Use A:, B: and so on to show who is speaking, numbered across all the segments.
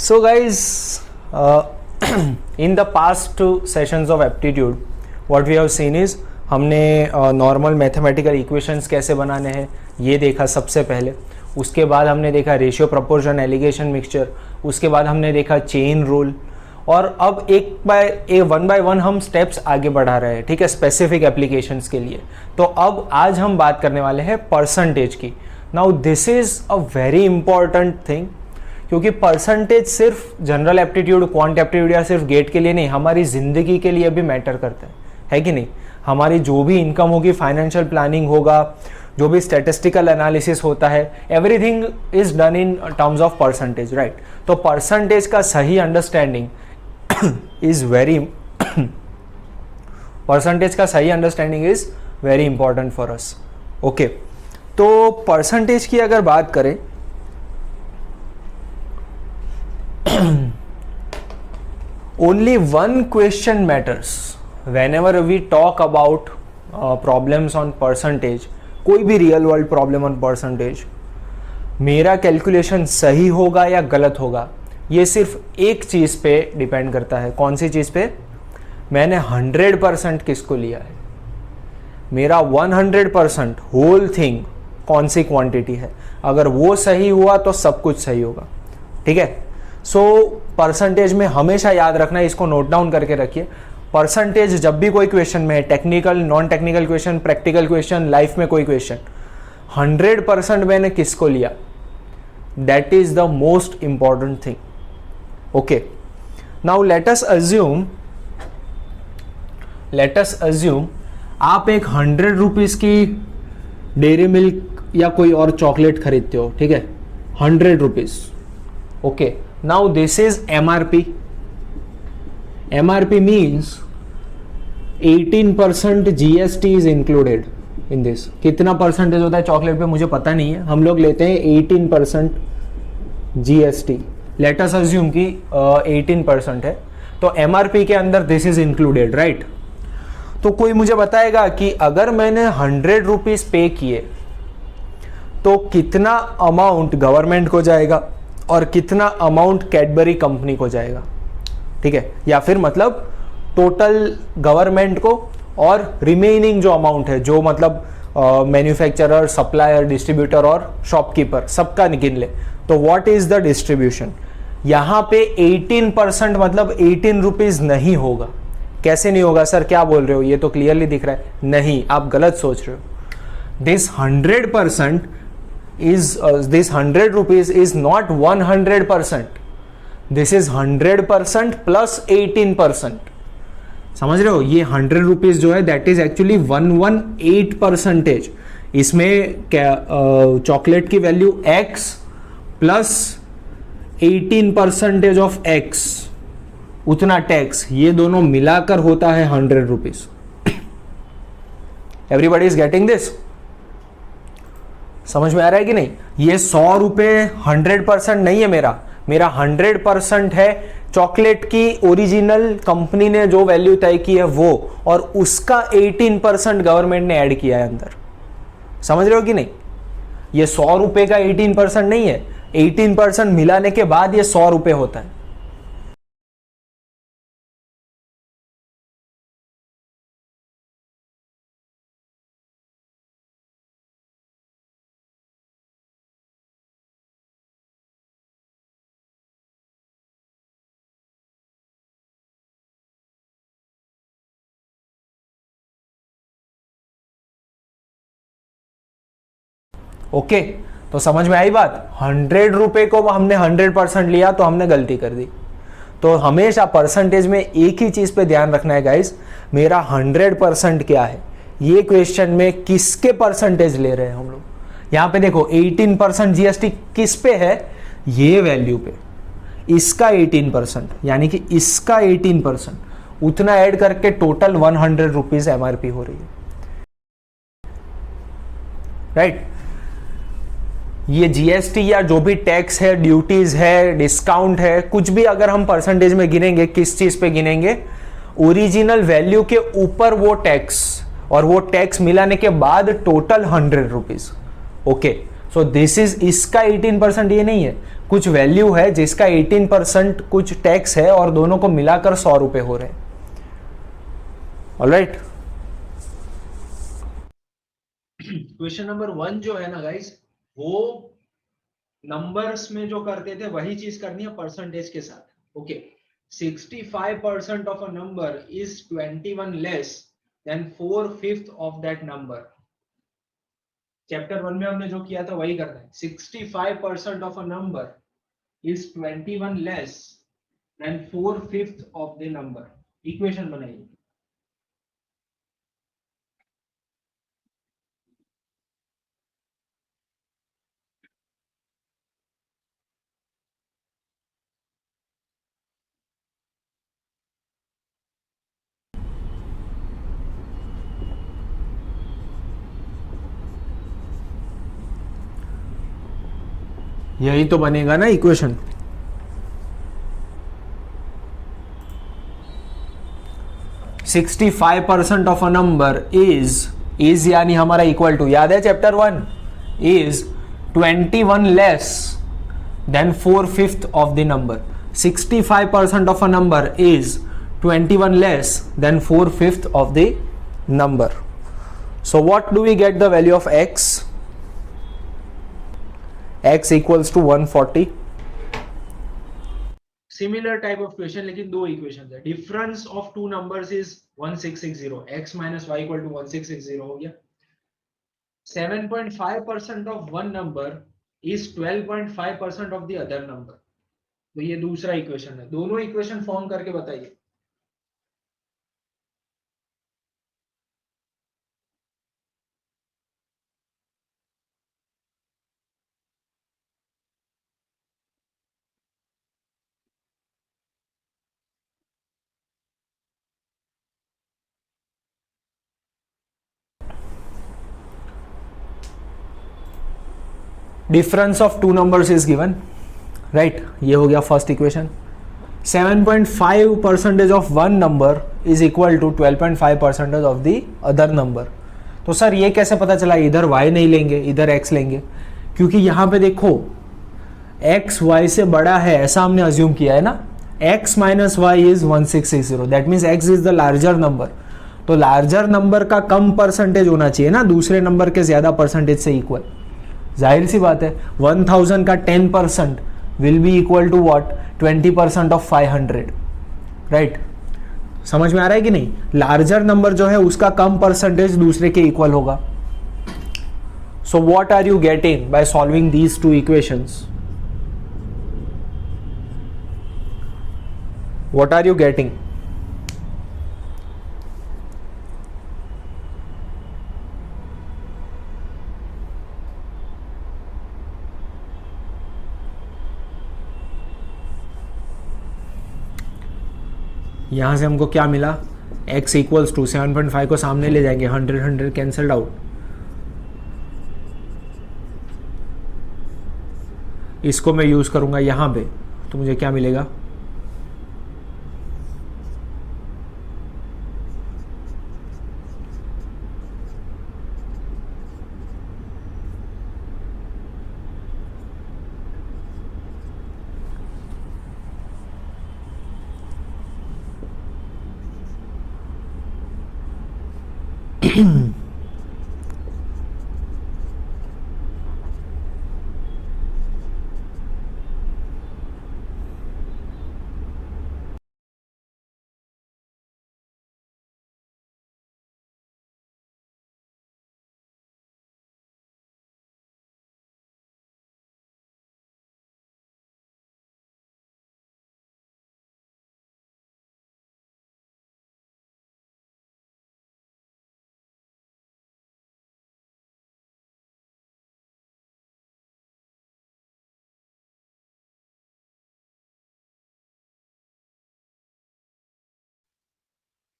A: So guys, in the past two sessions of aptitude, what we have seen is हमने normal mathematical equations कैसे बनाने हैं ये देखा सबसे पहले। उसके बाद हमने देखा रेशियो, प्रपोर्शन, एलिगेशन, मिक्सचर। उसके बाद हमने देखा चेन रूल। और अब वन बाय वन हम स्टेप्स आगे बढ़ा रहे हैं, ठीक है, स्पेसिफिक एप्लीकेशंस के लिए। तो अब आज हम बात करने वाले हैं परसेंटेज की। Now this is a very important thing, क्योंकि परसेंटेज सिर्फ जनरल एप्टीट्यूड, क्वांट एप्टीट्यूड या सिर्फ गेट के लिए नहीं, हमारी ज़िंदगी के लिए भी मैटर करता है कि नहीं। हमारी जो भी इनकम होगी, फाइनेंशियल प्लानिंग होगा, जो भी स्टैटिस्टिकल एनालिसिस होता है, everything is done in terms of percentage, right. तो परसेंटेज का सही अंडरस्टैंडिंग इज वेरी परसेंटेज का सही understanding is very important for us. Okay, तो परसेंटेज की अगर बात करें only one question matters whenever we talk about problems on percentage। कोई भी real world problem on percentage, मेरा कैलकुलेशन सही होगा या गलत होगा, ये सिर्फ एक चीज़ पे डिपेंड करता है। कौन सी चीज़ पे? मैंने 100% किसको लिया है, मेरा 100% होल थिंग कौन सी क्वांटिटी है। अगर वो सही हुआ तो सब कुछ सही होगा, ठीक है। सो परसेंटेज में हमेशा याद रखना, इसको नोट डाउन करके रखिए। परसेंटेज जब भी कोई क्वेश्चन में है, technical, non technical question, practical question, life में कोई क्वेश्चन, 100% मैंने किसको लिया, that is the most important thing. Okay, now let us assume आप एक 100 रुपीज की डेयरी मिल्क या कोई और चॉकलेट खरीदते हो, ठीक है, 100 rupees. Okay, now this is MRP. MRP means 18% GST is included in this। कितना परसेंटेज होता है चॉकलेट पे मुझे पता नहीं है, हम लोग लेते हैं 18% GST। लेट अस अज्यूम कि 18% है, तो MRP के अंदर दिस इज इंक्लूडेड, राइट। तो कोई मुझे बताएगा कि अगर मैंने 100 रुपीज पे किए तो कितना अमाउंट गवर्नमेंट को जाएगा और कितना अमाउंट कैडबरी कंपनी को जाएगा, ठीक है, या फिर मतलब टोटल गवर्नमेंट को और रिमेनिंग जो अमाउंट है, जो मतलब मैन्युफैक्चरर, सप्लायर, डिस्ट्रीब्यूटर और शॉपकीपर, सबका गिन ले, तो व्हाट इज द डिस्ट्रीब्यूशन। यहाँ पे 18% मतलब 18 रुपीज नहीं होगा। कैसे नहीं होगा सर, क्या बोल रहे हो, ये तो क्लियरली दिख रहा है। नहीं, आप गलत सोच रहे हो। This 100% this 100 rupees is not 100%, this is 100% plus 18%। समझ रहे हो, ये 100 रुपीज जो है दैट इज एक्चुअली 118%। इसमें चॉकलेट की value x plus 18% of x, उतना टैक्स, ये दोनों मिलाकर होता है 100 rupees. Everybody is getting this? समझ में आ रहा है कि नहीं? ये 100 रुपये 100% नहीं है, मेरा 100% है चॉकलेट की ओरिजिनल कंपनी ने जो वैल्यू तय की है वो, और उसका 18% गवर्नमेंट ने ऐड किया है अंदर। समझ रहे हो कि नहीं? ये 100 रुपये का 18% नहीं है, 18% मिलाने के बाद ये 100 रुपये होता है। ओके, तो समझ में आई बात। 100 रुपये को हमने 100% लिया तो हमने गलती कर दी। तो हमेशा परसेंटेज में एक ही चीज पे ध्यान रखना है गाइस, मेरा 100% क्या है। ये क्वेश्चन में किसके परसेंटेज ले रहे हैं हम लोग। यहां पे देखो 18% जीएसटी किस पे है, ये वैल्यू पे, इसका 18%, यानी कि इसका 18%, उतना ऐड करके टोटल 100 रुपीज एमआरपी हो रही है, राइट। ये जीएसटी या जो भी टैक्स है, ड्यूटीज है, डिस्काउंट है, कुछ भी अगर हम परसेंटेज में गिनेंगे, किस चीज पे गिनेंगे, ओरिजिनल वैल्यू के ऊपर वो टैक्स, और वो टैक्स मिलाने के बाद total 100 rupees. Okay, so this is, इसका 18% ये नहीं है, कुछ वैल्यू है जिसका 18% कुछ टैक्स है और दोनों को मिलाकर 100 रुपए हो रहे हैं। ऑलराइट,
B: क्वेश्चन नंबर 1 जो है ना गाइस, वो नंबर्स में जो करते थे वही चीज करनी है परसेंटेज के साथ। Okay, 65% of a number is 21 less than 4/5 of that number. Chapter 1 में हमने जो किया था वही करना है। 65% of a number is 21 less than 4/5 of the number। Equation बनाइए।
A: यही तो बनेगा ना equation. Sixty 65% of a number is यानी हमारा इक्वल टू, याद है chapter 1, is 21 less than 4/5 of the number. 65% of a number is 21 less than 4/5 of the number. So what do we get the value of x? X equals to 140.
B: Similar type of question, लेकिन दो equation है। Difference of two numbers is 1660। x minus Y equal to 1660 हो गया। 7.5% of one number is 12.5% of the other number. तो ये दूसरा equation है। दोनों इक्वेशन फॉर्म करके बताइए।
A: Difference of two numbers is given, right. ये हो गया first equation. 7.5% of one number is equal to 12.5% of the other number. तो सर ये कैसे पता चला? इधर y नहीं लेंगे, इधर x लेंगे, क्योंकि यहां पे देखो x y से बड़ा है ऐसा हमने अज्यूम किया है ना। x minus Y is 1660, that means x is the larger number. तो लार्जर नंबर का कम परसेंटेज होना चाहिए ना दूसरे नंबर के ज्यादा परसेंटेज से इक्वल। जाहिर सी बात है 1000 का 10% will be equal to what? 20% of 500, right. समझ में आ रहा है कि नहीं? लार्जर नंबर जो है उसका कम परसेंटेज दूसरे के इक्वल होगा। So what are you getting by solving these two equations? What are you getting? यहाँ से हमको क्या मिला? x इक्वल्स टू 7.5 को सामने ले जाएंगे, 100 कैंसल्ड आउट। इसको मैं यूज़ करूँगा यहाँ पे, तो मुझे क्या मिलेगा?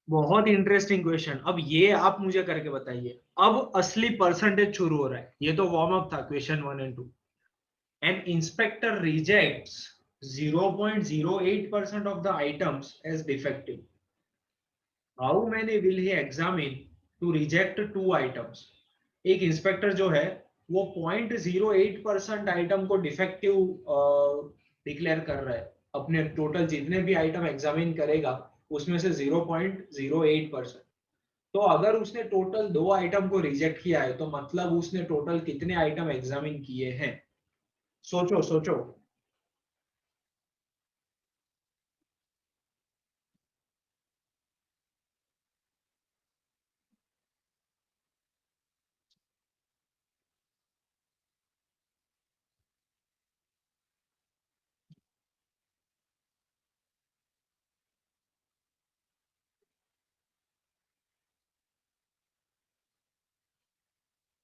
B: बहुत इंटरेस्टिंग क्वेश्चन। अब ये आप मुझे करके बताइए। अब असली परसेंटेज शुरू हो रहा है। ये तो वार्म अप था question 1 and 2। An inspector rejects 0.08% of the items as defective. How many will he examine to reject 2 items? एक इंस्पेक्टर जो है वो 0.08% आइटम को डिफेक्टिव डिक्लेयर कर रहा है, अपने टोटल जितने भी आइटम एग्जामिन करेगा उसमें से 0.08%। तो अगर उसने टोटल 2 आइटम को रिजेक्ट किया है तो मतलब उसने टोटल कितने आइटम एग्जामिन किए हैं? सोचो सोचो।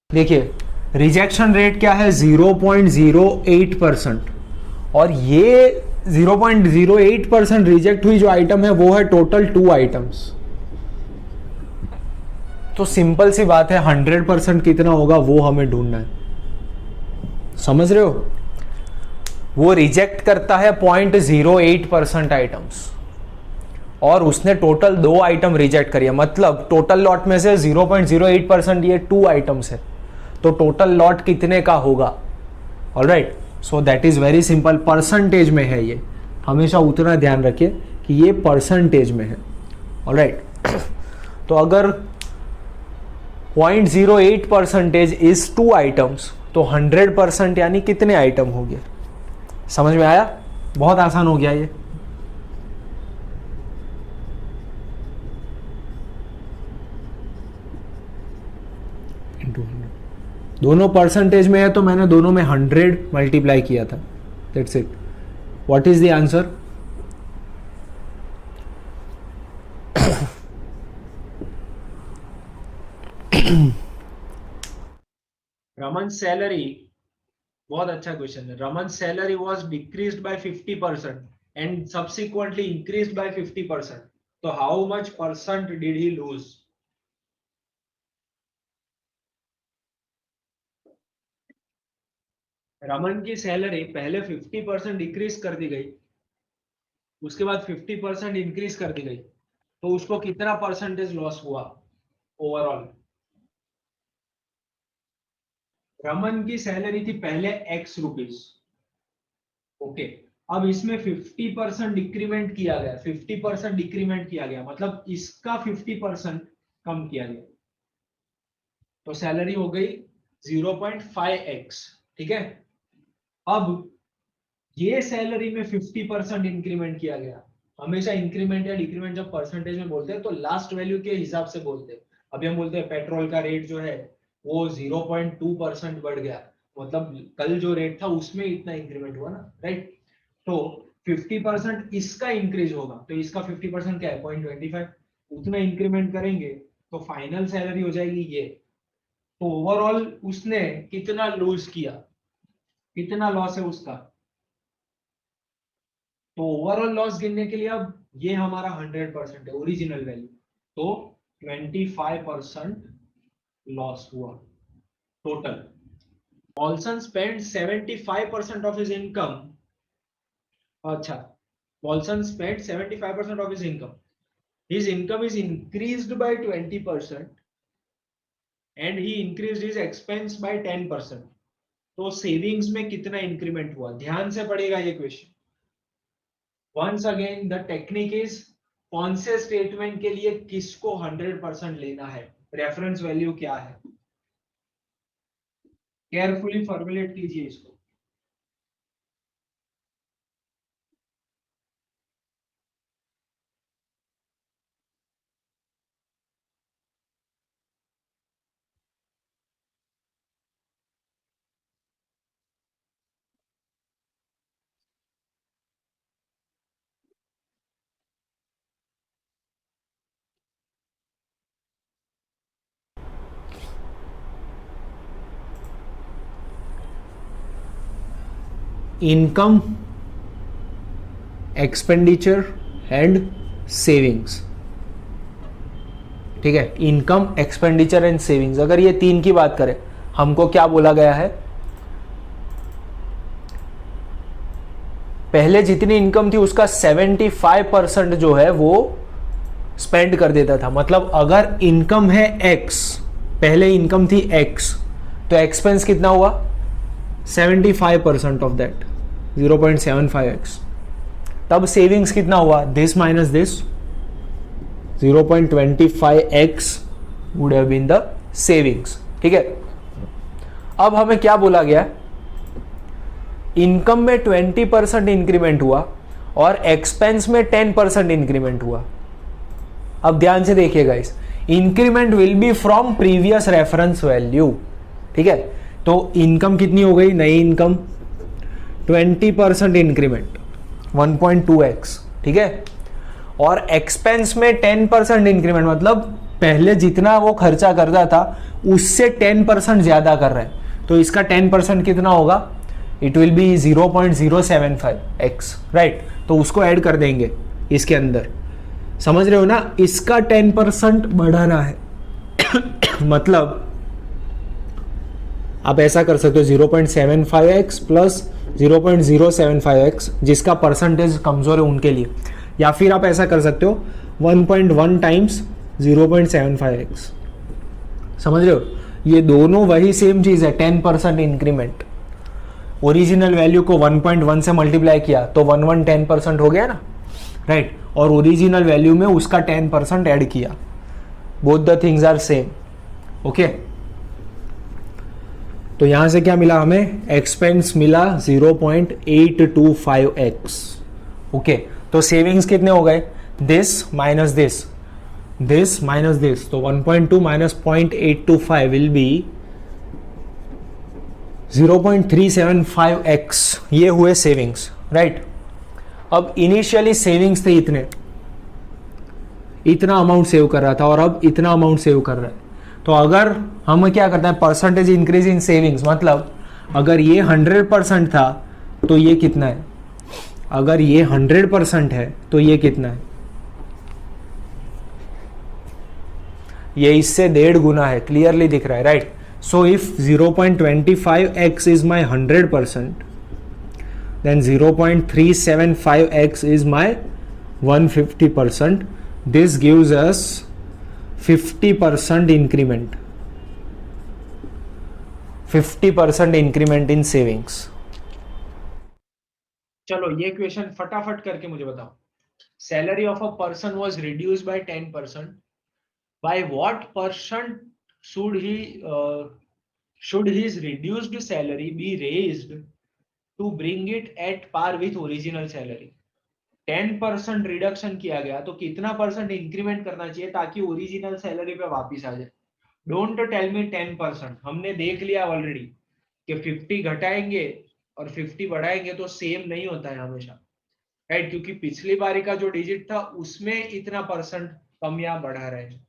A: देखिए रिजेक्शन रेट क्या है 0.08%, और ये 0.08% रिजेक्ट हुई जो आइटम है वो है टोटल 2 आइटम्स। तो सिंपल सी बात है 100% कितना होगा वो हमें ढूंढना है, समझ रहे हो? वो रिजेक्ट करता है 0.08% आइटम्स और उसने टोटल 2 आइटम रिजेक्ट करिए, मतलब टोटल लॉट में से 0.08% ये 2 आइटम्स है, तो टोटल लॉट कितने का होगा? Alright, so that is very simple, percentage में है ये, हमेशा उतना ध्यान रखिए कि ये परसेंटेज में है। ऑलराइट, तो अगर 0.08% इज 2 आइटम्स तो 100% यानी कितने आइटम हो गए? समझ में आया? बहुत आसान हो गया ये। दोनों परसेंटेज में है तो मैंने दोनों में 100 मल्टीप्लाई किया था, that's it. What is the answer?
B: Raman salary, बहुत अच्छा क्वेश्चन है। Raman salary was decreased by 50% and subsequently increased by 50%, तो how much percent did he lose? Raman की सैलरी पहले 50% डिक्रीज कर दी गई, उसके बाद 50% इंक्रीज कर दी गई, तो उसको कितना परसेंटेज लॉस हुआ ओवरऑल? रमन की सैलरी थी पहले x रुपीस, ओके, अब इसमें 50% डिक्रीमेंट किया गया, 50% डिक्रीमेंट किया गया, मतलब इसका 50% कम किया गया, तो सैलरी हो गई 0.5x। ठीक है, अब ये सैलरी में 50% इंक्रीमेंट किया गया। हमेशा इंक्रीमेंट या डिक्रीमेंट जब परसेंटेज में बोलते हैं तो लास्ट वैल्यू के हिसाब से बोलते हैं। अभी हम बोलते हैं पेट्रोल का रेट जो है वो 0.2% बढ़ गया, मतलब कल जो रेट था उसमें इतना इंक्रीमेंट हुआ ना, राइट? तो 50% इसका इंक्रीज होगा, तो इसका 50% क्या है? 0.25, उतना इंक्रीमेंट करेंगे तो फाइनल सैलरी हो जाएगी ये। तो ओवरऑल उसने कितना लूज किया, कितना लॉस है उसका? तो ओवरऑल लॉस गिनने के लिए अब ये हमारा 100% है, ओरिजिनल वैल्यू, तो 25% लॉस हुआ total. Paulson spent 75% of his income. अच्छा, Paulson spent 75% of his income. His income is increased by 20% and he increased his expense by 10%. तो सेविंग्स में कितना इंक्रीमेंट हुआ? ध्यान से पढ़ेगा ये question. Once again the technique is कौन से स्टेटमेंट के लिए किसको 100% लेना है, रेफरेंस वैल्यू क्या है, केयरफुली फॉर्मुलेट कीजिए इसको।
A: Income, expenditure and savings. ठीक है, इनकम, एक्सपेंडिचर एंड सेविंग्स, अगर ये 3 की बात करें, हमको क्या बोला गया है? पहले जितनी इनकम थी उसका 75% जो है वो स्पेंड कर देता था। मतलब अगर इनकम है x, पहले इनकम थी x, तो एक्सपेंस कितना हुआ 75% ऑफ दैट 0.75x। तब सेविंग्स कितना हुआ this minus this 0.25x would have been the savings. ठीक है, अब हमें क्या बोला गया, इनकम में 20% इंक्रीमेंट हुआ और एक्सपेंस में 10% इंक्रीमेंट हुआ। अब ध्यान से देखिएगा, इस increment will be from previous reference value. ठीक है, तो इनकम कितनी हो गई, नई इनकम 20% इंक्रीमेंट 1.2x। ठीक है, और एक्सपेंस में 10% इंक्रीमेंट, मतलब पहले जितना वो खर्चा करता था उससे 10% ज्यादा कर रहा है, तो इसका 10% कितना होगा, it will be 0.075x, right. तो उसको ऐड कर देंगे इसके अंदर, समझ रहे हो ना, इसका 10% बढ़ाना है मतलब आप ऐसा कर सकते हो 0.75x प्लस 0.075x, जिसका परसेंटेज कमजोर है उनके लिए, या फिर आप ऐसा कर सकते हो 1.1 टाइम्स 0.75x। समझ रहे हो, ये दोनों वही सेम चीज है, 10% इंक्रीमेंट। ओरिजिनल वैल्यू को 1.1 से मल्टीप्लाई किया तो 10% हो गया ना, राइट, और ओरिजिनल वैल्यू में उसका 10% ऐड किया, both the things are same. Okay, तो यहां से क्या मिला हमें, एक्सपेंस मिला 0.825x। ओके, तो सेविंग्स कितने हो गए, this minus this, this minus this, तो 1.2 माइनस 0.825 विल बी 0.375x। ये हुए सेविंग्स, राइट। अब इनिशियली सेविंग्स थे इतना अमाउंट सेव कर रहा था और अब इतना अमाउंट सेव कर रहा है, तो अगर हम क्या करते हैं परसेंटेज इंक्रीज इन सेविंग्स, मतलब अगर ये 100% था तो ये कितना है, अगर ये 100% है तो ये कितना है, ये इससे 1.5 गुना है, क्लियरली दिख रहा है, right. So if 0.25x is my 100%, then 0.375x is my 150%. This gives us 50% increment. 50% increment in savings.
B: चलो ये क्वेश्चन फटाफट करके मुझे बताओ। Salary of a person was reduced by 10%. By what percent should his reduced salary be raised to bring it at par with original salary? 10% reduction किया गया तो कितना परसेंट इंक्रीमेंट करना चाहिए ताकि ओरिजिनल सैलरी पे वापस आ जाए। डोंट टेल मी 10%, हमने देख लिया ऑलरेडी कि 50 घटाएंगे और 50 बढ़ाएंगे तो सेम नहीं होता है हमेशा, राइट, क्योंकि पिछली बारी का जो डिजिट था उसमें इतना परसेंट कम या बढ़ा रहे हैं।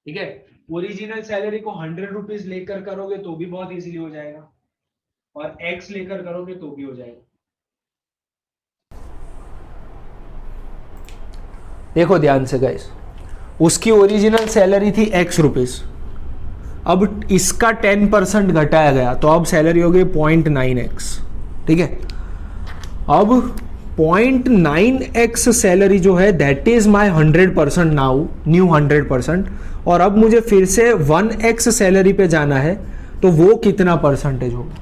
B: ठीक है, ओरिजिनल सैलरी को 100 रुपीज लेकर करोगे तो भी बहुत इजीली हो जाएगा और एक्स लेकर करोगे तो भी हो जाएगा।
A: देखो ध्यान से गाइस, उसकी ओरिजिनल सैलरी थी x रुपीज, अब इसका 10% घटाया गया तो अब सैलरी हो गई 0.9x। ठीक है, अब 0.9x सैलरी जो है that is my 100% now, new 100%, और अब मुझे फिर से 1x सैलरी पे जाना है तो वो कितना परसेंटेज होगा,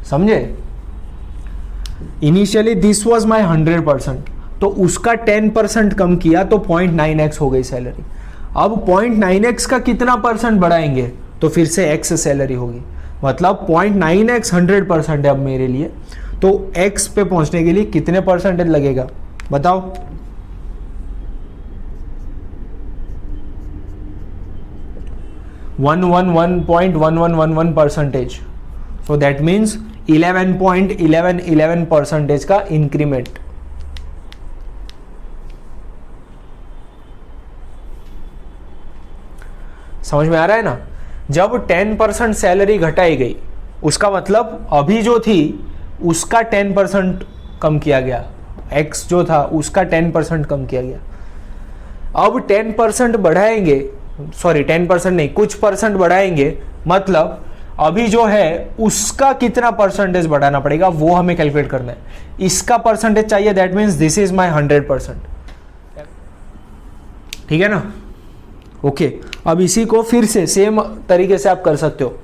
A: समझे। इनिशियली दिस वाज माई 100%, तो उसका 10% कम किया तो 0.9x हो गई सैलरी। अब 0.9x का कितना परसेंट बढ़ाएंगे तो फिर से x सैलरी होगी, मतलब 0.9x 100% है अब मेरे लिए, तो x पे पहुंचने के लिए कितने परसेंटेज लगेगा बताओ। वन 1.1111%, so that means 11.1111% का इंक्रीमेंट। समझ में आ रहा है ना, जब 10% सैलरी घटाई गई उसका मतलब अभी जो थी उसका 10% कम किया गया, x जो था उसका 10% कम किया गया। अब 10% बढ़ाएंगे, सॉरी 10% नहीं, कुछ परसेंट बढ़ाएंगे, मतलब अभी जो है उसका कितना परसेंटेज बढ़ाना पड़ेगा वो हमें कैलकुलेट करना है। इसका परसेंटेज चाहिए, that means this is my 100%। ठीक है ना, ओके। अब इसी को फिर से सेम तरीके से आप कर सकते हो,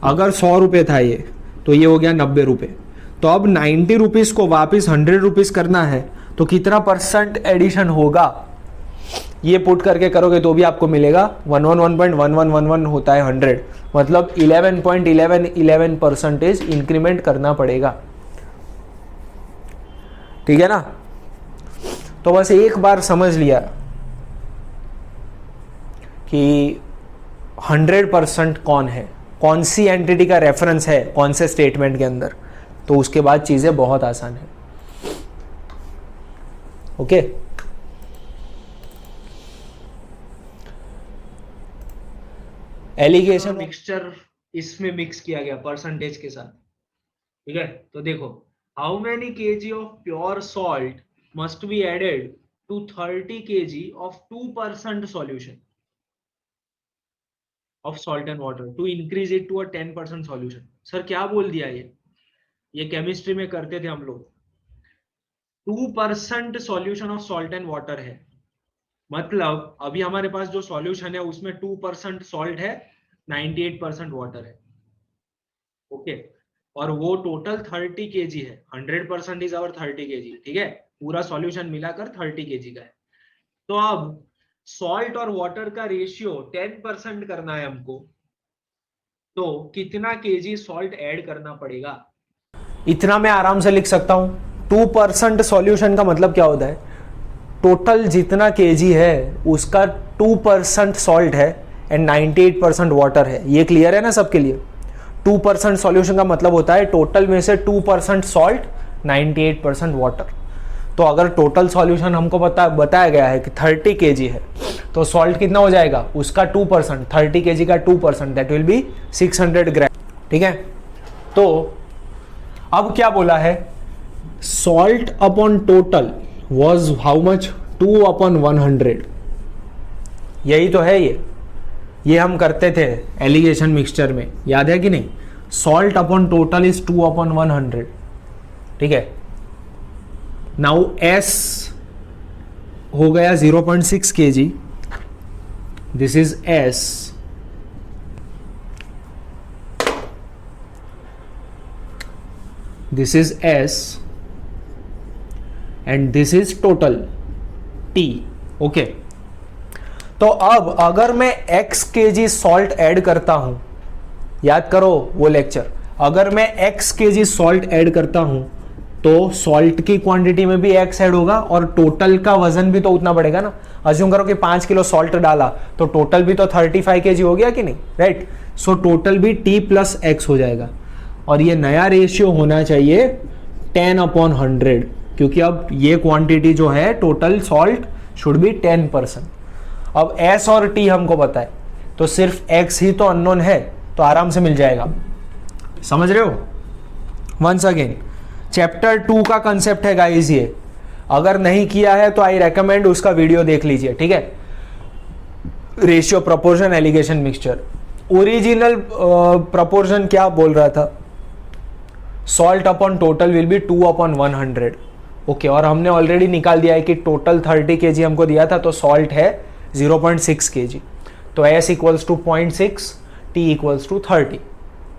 A: अगर 100 रुपये था ये, तो ये हो गया 90 रुपये। तो अब 90 रुपीज़ को वापस 100 रुपीज़ करना है, तो कितना परसेंट एडिशन होगा, ये पुट करके करोगे तो भी आपको मिलेगा 111.1111 होता है 100, मतलब 11.1111% इंक्रीमेंट करना पड़ेगा। ठीक है ना। तो बस एक बार समझ लिया कि 100% कौन है, कौन सी एंटिटी का रेफरेंस है कौन से स्टेटमेंट के अंदर, तो उसके बाद चीजें बहुत आसान है। ओके एलिगेशन
B: मिक्सचर इसमें मिक्स किया गया परसेंटेज के साथ। ठीक है, तो देखो how many KG of pure salt must be added to 30 KG of 2% solution of salt and water to increase it to a 10% solution। Sir क्या बोल दिया ये केमिस्ट्री में करते थे हम लोग। 2% solution of salt and water है, मतलब अभी हमारे पास जो सॉल्यूशन है उसमें 2% सॉल्ट है, 98% वाटर है। ओके, और वो टोटल 30 केजी है। 100% इज आवर 30 केजी। ठीक है, पूरा सॉल्यूशन मिलाकर 30 केजी का है। तो अब सॉल्ट और वाटर का रेशियो 10% करना है हमको, तो कितना केजी सॉल्ट ऐड करना पड़ेगा।
A: इतना मैं आराम से लिख सकता हूं। 2% सॉल्यूशन का मतलब क्या होता है, टोटल जितना केजी है उसका 2% सॉल्ट है एंड 98% वाटर है। ये क्लियर है ना सबके लिए। 2% सॉल्यूशन का मतलब होता है टोटल में से 2% सॉल्ट, 98% वाटर। तो अगर टोटल सॉल्यूशन हमको बताया गया है कि 30 केजी है, तो सॉल्ट कितना हो जाएगा उसका 2%, 30 केजी का 2%, दैट विल बी 600 ग्राम। ठीक है, तो अब क्या बोला है, salt upon total was how much, 2/100। यही तो है ये हम करते थे एलिगेशन मिक्सचर में, याद है कि नहीं। Salt upon total is 2/100। ठीक है, नाउ एस हो गया 0.6 kg, this is S, this is S and this is total T. Okay, तो अब अगर मैं x kg सॉल्ट ऐड करता हूं, याद करो वो लेक्चर, अगर मैं x kg सॉल्ट ऐड करता हूं तो सॉल्ट की क्वांटिटी में भी x ऐड होगा और टोटल का वजन भी तो उतना बढ़ेगा ना। अज्यूम करो कि 5 किलो सॉल्ट डाला तो टोटल भी तो 35 kg हो गया कि नहीं, राइट। सो टोटल भी t + x हो जाएगा और ये नया रेशियो होना चाहिए 10/100, क्योंकि अब ये क्वांटिटी जो है टोटल सॉल्ट शुड बी 10%। अब s और t हमको पता है, तो सिर्फ x ही तो अननोन है, तो आराम से मिल जाएगा। समझ रहे हो। वंस अगेन चैप्टर 2 का कंसेप्ट है गाइस ये, अगर नहीं किया है तो आई रेकमेंड उसका वीडियो देख लीजिए। ठीक है, ratio, proportion, alligation, mixture. Original proportion क्या बोल रहा था, salt upon total will be 2/100। Okay, और हमने ऑलरेडी निकाल दिया है कि टोटल 30 kg हमको दिया था, तो सॉल्ट है 0.6 kg, तो s = 0.6, t = 30।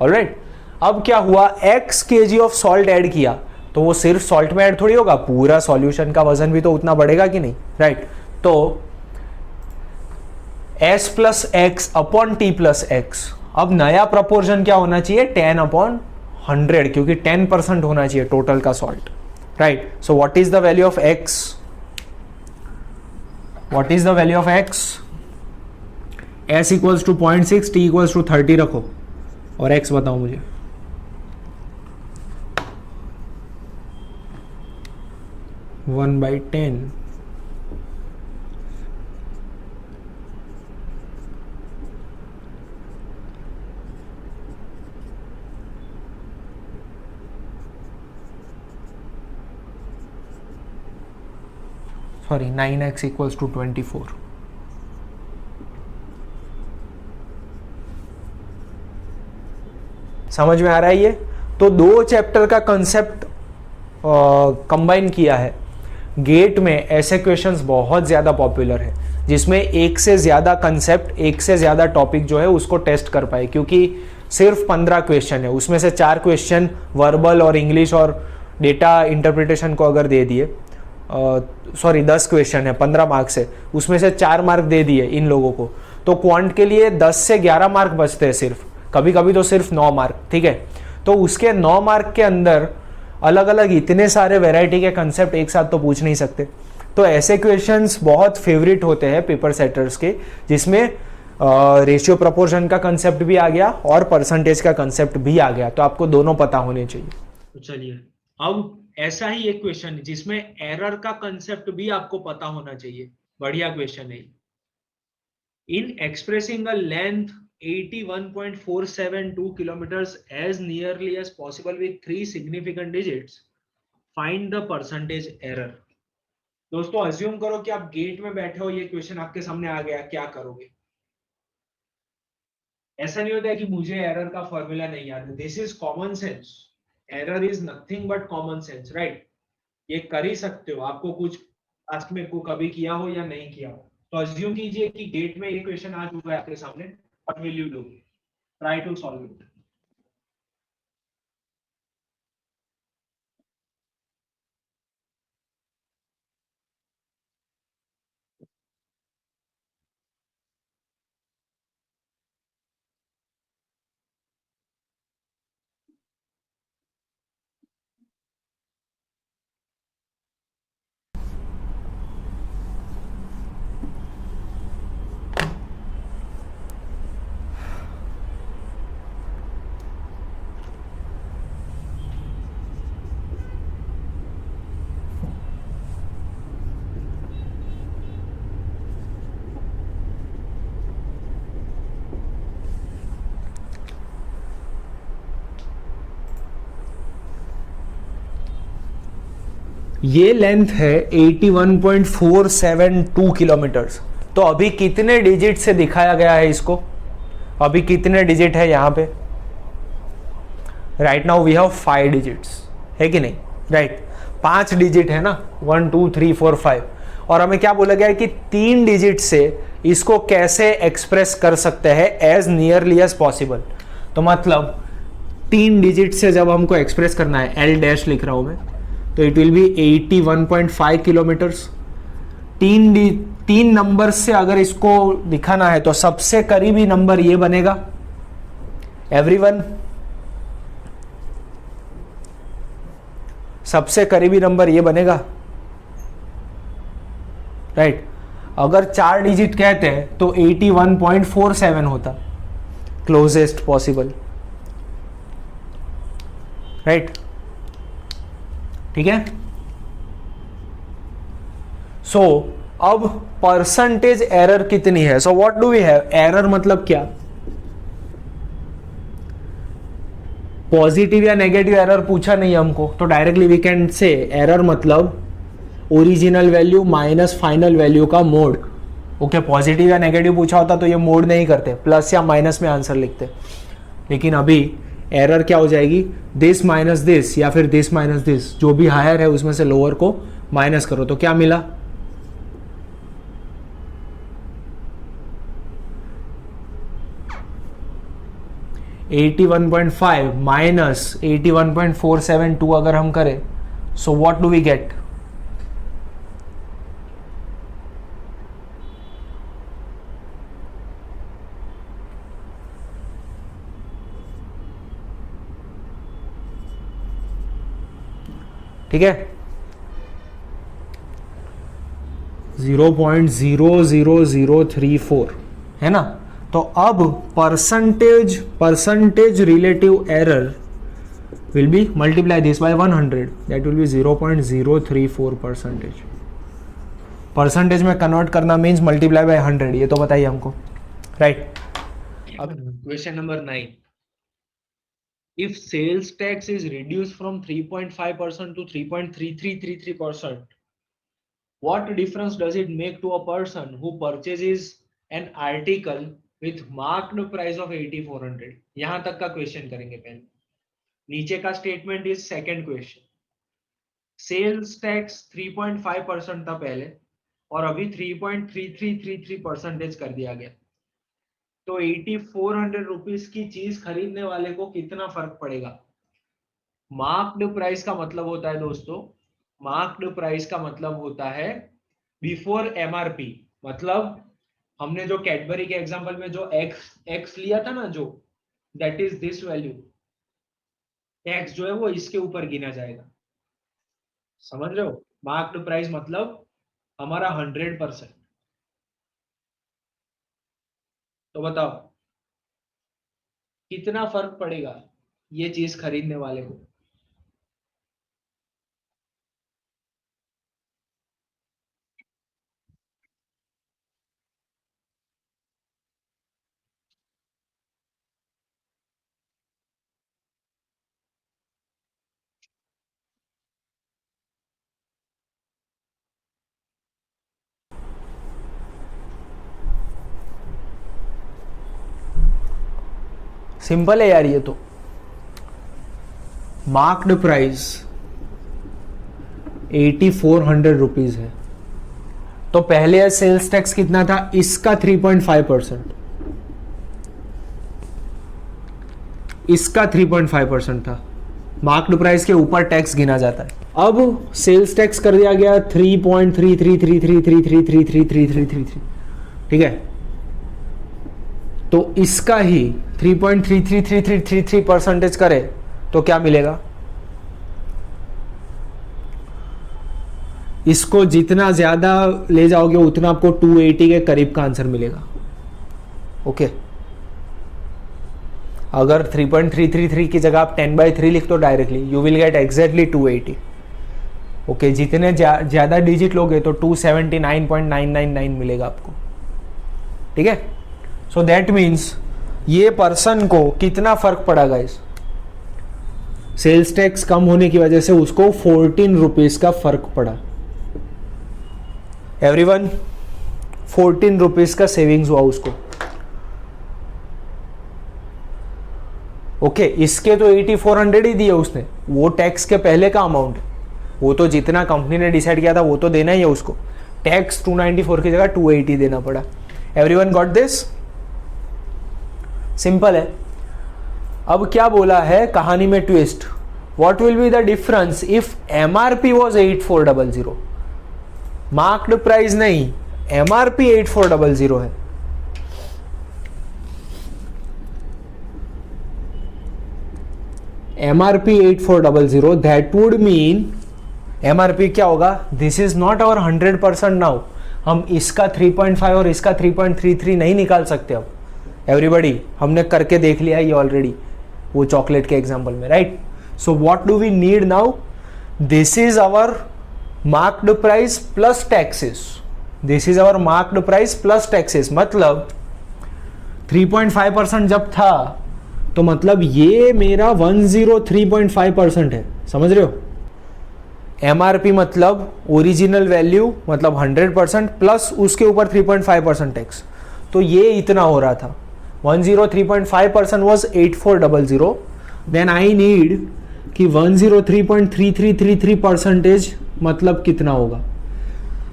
A: ऑलराइट, अब क्या हुआ, x kg of salt add किया तो वो सिर्फ सॉल्ट में ऐड थोड़ी होगा, पूरा सॉल्यूशन का वजन भी तो उतना बढ़ेगा कि नहीं, राइट। तो s + x upon t + x। अब नया प्रोपोर्शन क्या होना चाहिए, 10/100, क्योंकि 10% होना चाहिए टोटल का salt, right. So what is the value of x, what is the value of x, s = 0.6, t = 30 रखो और x बताओ मुझे। 1/10, सॉरी 9x = 24। समझ में आ रहा है ये। तो दो चैप्टर का कंसेप्ट कंबाइन किया है। गेट में ऐसे क्वेश्चंस बहुत ज़्यादा पॉपुलर है जिसमें एक से ज़्यादा कंसेप्ट, एक से ज़्यादा टॉपिक जो है उसको टेस्ट कर पाए, क्योंकि सिर्फ 15 क्वेश्चन है, उसमें से 4 क्वेश्चन वर्बल और इंग्लिश और डेटा इंटरप्रिटेशन को अगर दे दिए, सॉरी 10 क्वेश्चन है 15 मार्क्स से, उसमें से 4 मार्क दे दिए इन लोगों को, तो क्वांट के लिए 10 से 11 मार्क बचते हैं सिर्फ, कभी कभी तो सिर्फ 9 मार्क, ठीक है। तो उसके 9 मार्क के अंदर अलग अलग इतने सारे वेराइटी के कंसेप्ट एक साथ तो पूछ नहीं सकते। तो ऐसे क्वेश्चंस बहुत फेवरेट होते हैं पेपर सेटर्स के, जिसमें रेशियो प्रोपोर्शन का कंसेप्ट भी आ गया और परसेंटेज का कंसेप्ट भी आ गया, तो आपको दोनों पता होने चाहिए।
B: तो चलिए अब ऐसा ही एक क्वेश्चन है जिसमें एरर का कंसेप्ट भी आपको पता होना चाहिए, बढ़िया क्वेश्चन है। इन expressing a length 81.472 kilometers as nearly as possible with 3 significant digits, find the percentage error। दोस्तों अज्यूम करो कि आप गेट में बैठे हो, ये क्वेश्चन आपके सामने आ गया, क्या करोगे? ऐसा नहीं होता है कि मुझे एरर का फॉर्मूला नहीं याद है, this is common sense, error is nothing but common sense, right? ये कर ही सकते हो, आपको कुछ पास्ट में को कभी किया हो या नहीं किया हो। तो अज्यूम कीजिए कि गेट में ये क्वेश्चन आ चुका है आपके सामने, what will you do? Try to solve it.
A: ये लेंथ है 81.472 किलोमीटर्स। तो अभी कितने डिजिट से दिखाया गया है इसको? अभी कितने डिजिट है यहाँ पे? Right now we have 5 digits, है कि नहीं? राइट, 5 डिजिट है ना, 1 2 3 4 5, और हमें क्या बोला गया है कि 3 डिजिट से इसको कैसे एक्सप्रेस कर सकते हैं एज नियरली एज पॉसिबल। तो मतलब 3 डिजिट से जब हमको एक्सप्रेस करना है, एल डैश लिख रहा हूं मैं, तो it will be 81.5 kilometres. 3 number से अगर इसको दिखाना है तो सबसे करीबी नंबर ये बनेगा, एवरीवन, सबसे करीबी नंबर ये बनेगा, राइट। अगर 4 डिजिट कहते हैं तो 81.47 होता, क्लोजेस्ट पॉसिबल, राइट, ठीक है। सो अब परसेंटेज एरर कितनी है? So what do we have? Error मतलब क्या? पॉजिटिव या नेगेटिव एरर पूछा नहीं हमको, तो directly we can say error मतलब original value minus final value का मोड। ओके, पॉजिटिव या नेगेटिव पूछा होता तो ये मोड नहीं करते, प्लस या माइनस में आंसर लिखते। लेकिन अभी एरर क्या हो जाएगी? दिस माइनस दिस या फिर दिस माइनस दिस, जो भी हायर है उसमें से लोअर को माइनस करो, तो क्या मिला? -81.5 माइनस 81.472 अगर हम करें, so what do we get? ठीक है, 0.00034 है ना। तो अब percentage relative error will be multiply this by 100, that will be 0.034 percentage में कन्वर्ट करना मीन्स मल्टीप्लाई बाय 100, ये तो बताइए हमको, राइट।
B: अब question number 9, if sales tax is reduced from 3.5% to 3.3333%, what difference does it make to a person who purchases an article with marked price of 8400? यहां तक का क्वेश्चन करेंगे पहले, नीचे का statement is second question. Sales tax 3.5% था पहले और अभी 3.3333% कर दिया गया। तो 8400 रुपीस की चीज खरीदने वाले को कितना फर्क पड़ेगा? मार्क्ड प्राइस का मतलब होता है दोस्तों, मार्क्ड प्राइस का मतलब होता है बिफोर एमआरपी। मतलब हमने जो कैडबरी के एग्जांपल में जो एक्स लिया था ना, जो that is this value, tax जो है वो इसके ऊपर गिना जाएगा। समझ रहे हो? मार्क्ड प्राइस मतलब हमारा 100%। तो बताओ कितना फर्क पड़ेगा ये चीज खरीदने वाले को?
A: सिंपल है यार, ये तो मार्क्ड प्राइस 8400 रुपीज है, तो पहले सेल्स टैक्स कितना था इसका? 3.5%, इसका 3.5% था। मार्क्ड प्राइस के ऊपर टैक्स गिना जाता है। अब सेल्स टैक्स कर दिया गया 3.333333333333, ठीक है? तो इसका ही 3.333333% करे तो क्या मिलेगा? इसको जितना ज्यादा ले जाओगे उतना आपको 280 के करीब का आंसर मिलेगा। ओके, अगर 3.333 की जगह आप 10/3 लिख दो directly, you will get exactly 280। Okay, जितने ज्यादा डिजिट लोगे तो 279.999 मिलेगा आपको, ठीक है? सो दैट मीन्स ये पर्सन को कितना फर्क पड़ा गाइस? सेल्स टैक्स कम होने की वजह से उसको 14 रुपीज का फर्क पड़ा। एवरीवन, 14 रुपीज का सेविंग्स हुआ उसको। ओके, इसके तो 8400 ही दिए उसने, वो टैक्स के पहले का अमाउंट है, वो तो जितना कंपनी ने डिसाइड किया था वो तो देना ही है उसको। टैक्स 294 की जगह 280 देना पड़ा। Everyone got this? सिंपल है। अब क्या बोला है कहानी में twist, what will be the difference if MRP was 8400? Marked price नहीं, एमआरपी 8400 है। MRP 8400, that would mean MRP क्या होगा? This is not our 100% now. हम इसका 3.5 और इसका 3.33 नहीं निकाल सकते अब। एवरीबॉडी, हमने करके देख लिया ये ऑलरेडी वो चॉकलेट के एग्जांपल में, right? So what do we need now? This is our marked price plus taxes. This is our marked price plus taxes. मतलब 3.5% जब था तो मतलब ये मेरा 103.5% है। समझ रहे हो? एमआरपी मतलब ओरिजिनल वैल्यू, मतलब 100% प्लस उसके ऊपर 3.5% टैक्स। तो ये इतना हो रहा था। 103.5% वॉज 8400। देन आई नीड कि 103.3333% मतलब कितना होगा?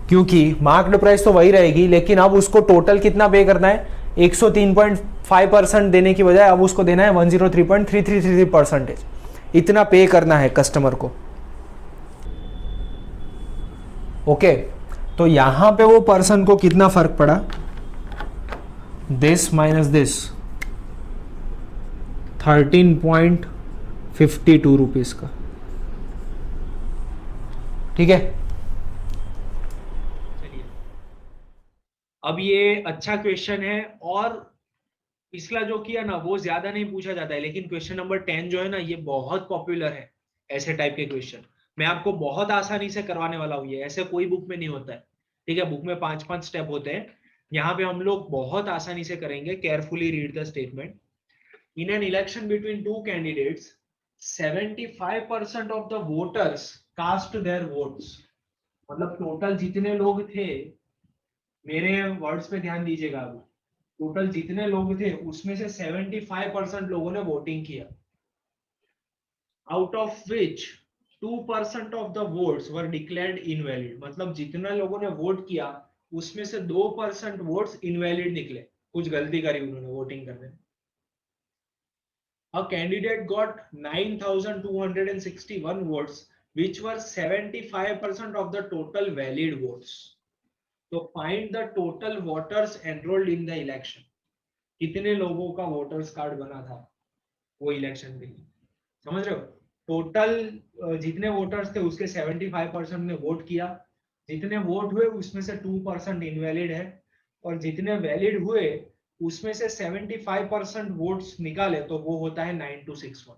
A: क्योंकि मार्क्ड प्राइस तो वही रहेगी, लेकिन अब उसको टोटल कितना पे करना है? 103.5% देने की बजाय अब उसको देना है 103.3333%। इतना पे करना है कस्टमर को। ओके, तो यहां पे वो पर्सन को कितना फर्क पड़ा? दिस माइनस दिस, 13.52 रुपीज का, ठीक है?
B: अब ये अच्छा क्वेश्चन है, और पिछला जो किया ना वो ज्यादा नहीं पूछा जाता है, लेकिन क्वेश्चन नंबर 10 जो है ना ये बहुत पॉपुलर है। ऐसे टाइप के क्वेश्चन मैं आपको बहुत आसानी से करवाने वाला हूँ। ये ऐसे कोई बुक में नहीं होता है, ठीक है? बुक में 5-5 स्टेप होते हैं, यहाँ पे हम लोग बहुत आसानी से करेंगे। Carefully read the statement. In an election between two candidates 75% of the voters cast their votes. मतलब टोटल जितने लोग थे, मेरे वर्ड्स पे ध्यान दीजिएगा, अब टोटल जितने लोग थे उसमें से 75% लोगों ने वोटिंग किया। Out of which 2% of the votes were declared invalid. मतलब जितना लोगों ने वोट किया उसमें से 2% वोट्स इनवैलिड निकले। कुछ गलती करी उन्होंने वोटिंग करने में। A candidate got 9,261 votes, which were 75% of the total valid votes. So find the total voters enrolled in the election. कितने लोगों का वोटर्स कार्ड बना था वो इलेक्शन के लिए, समझ रहे हो? टोटल जितने वोटर्स थे उसके 75% ने वोट किया, जितने वोट हुए उसमें से 2% इनवैलिड है, और जितने वैलिड हुए उसमें से 75% वोट्स निकाले तो वो होता है 9261।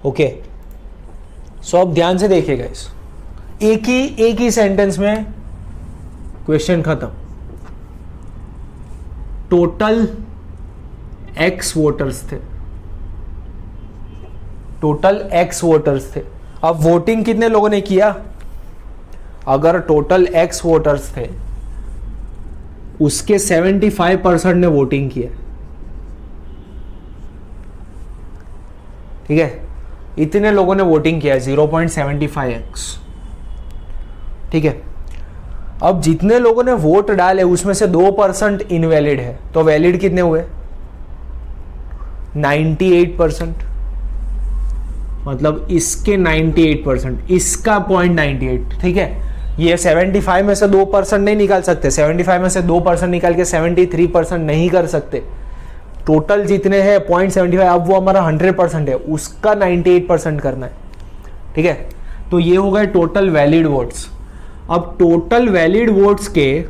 A: ओके, सो अब ध्यान से देखिएगा, इस एक ही सेंटेंस में क्वेश्चन खत्म। टोटल एक्स वोटर्स थे, टोटल एक्स वोटर्स थे। अब वोटिंग कितने लोगों ने किया? अगर टोटल एक्स वोटर्स थे उसके 75% ने वोटिंग किया, ठीक है, इतने लोगों ने वोटिंग किया, 0.75x, ठीक है। अब जितने लोगों ने वोट डाले उसमें से 2% इनवैलिड है, तो वैलिड कितने हुए? 98%, मतलब इसके 98%, इसका 0.98, ठीक है। ये 75 में से 2% नहीं निकाल सकते, 75 में से 2% निकाल के 73% नहीं कर सकते। टोटल जितने हैं 0.75, अब वो हमारा 100% है, उसका 98% करना है, ठीक है। तो ये हो गए टोटल वैलिड वोट्स। अब टोटल वैलिड वोट्स के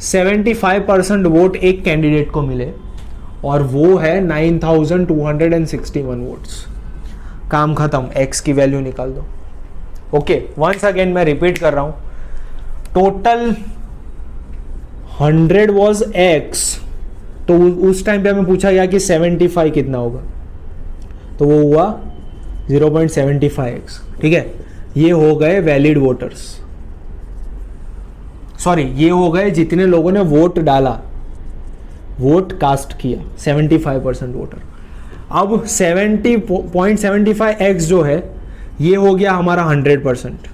A: 75% वोट एक कैंडिडेट को मिले, और वो है 9,261 वोट्स। काम खत्म, एक्स की वैल्यू निकाल दो। ओके, वंस अगेन मैं रिपीट कर रहा हूं, टोटल 100 वॉज एक्स, तो उस टाइम पे हमें पूछा गया कि 75 कितना होगा, तो वो हुआ 0.75x, ठीक है। ये हो गए वैलिड वोटर्स, सॉरी, ये हो गए जितने लोगों ने वोट डाला, वोट कास्ट किया, 75% वोटर। अब 70.75x जो है ये हो गया हमारा 100%,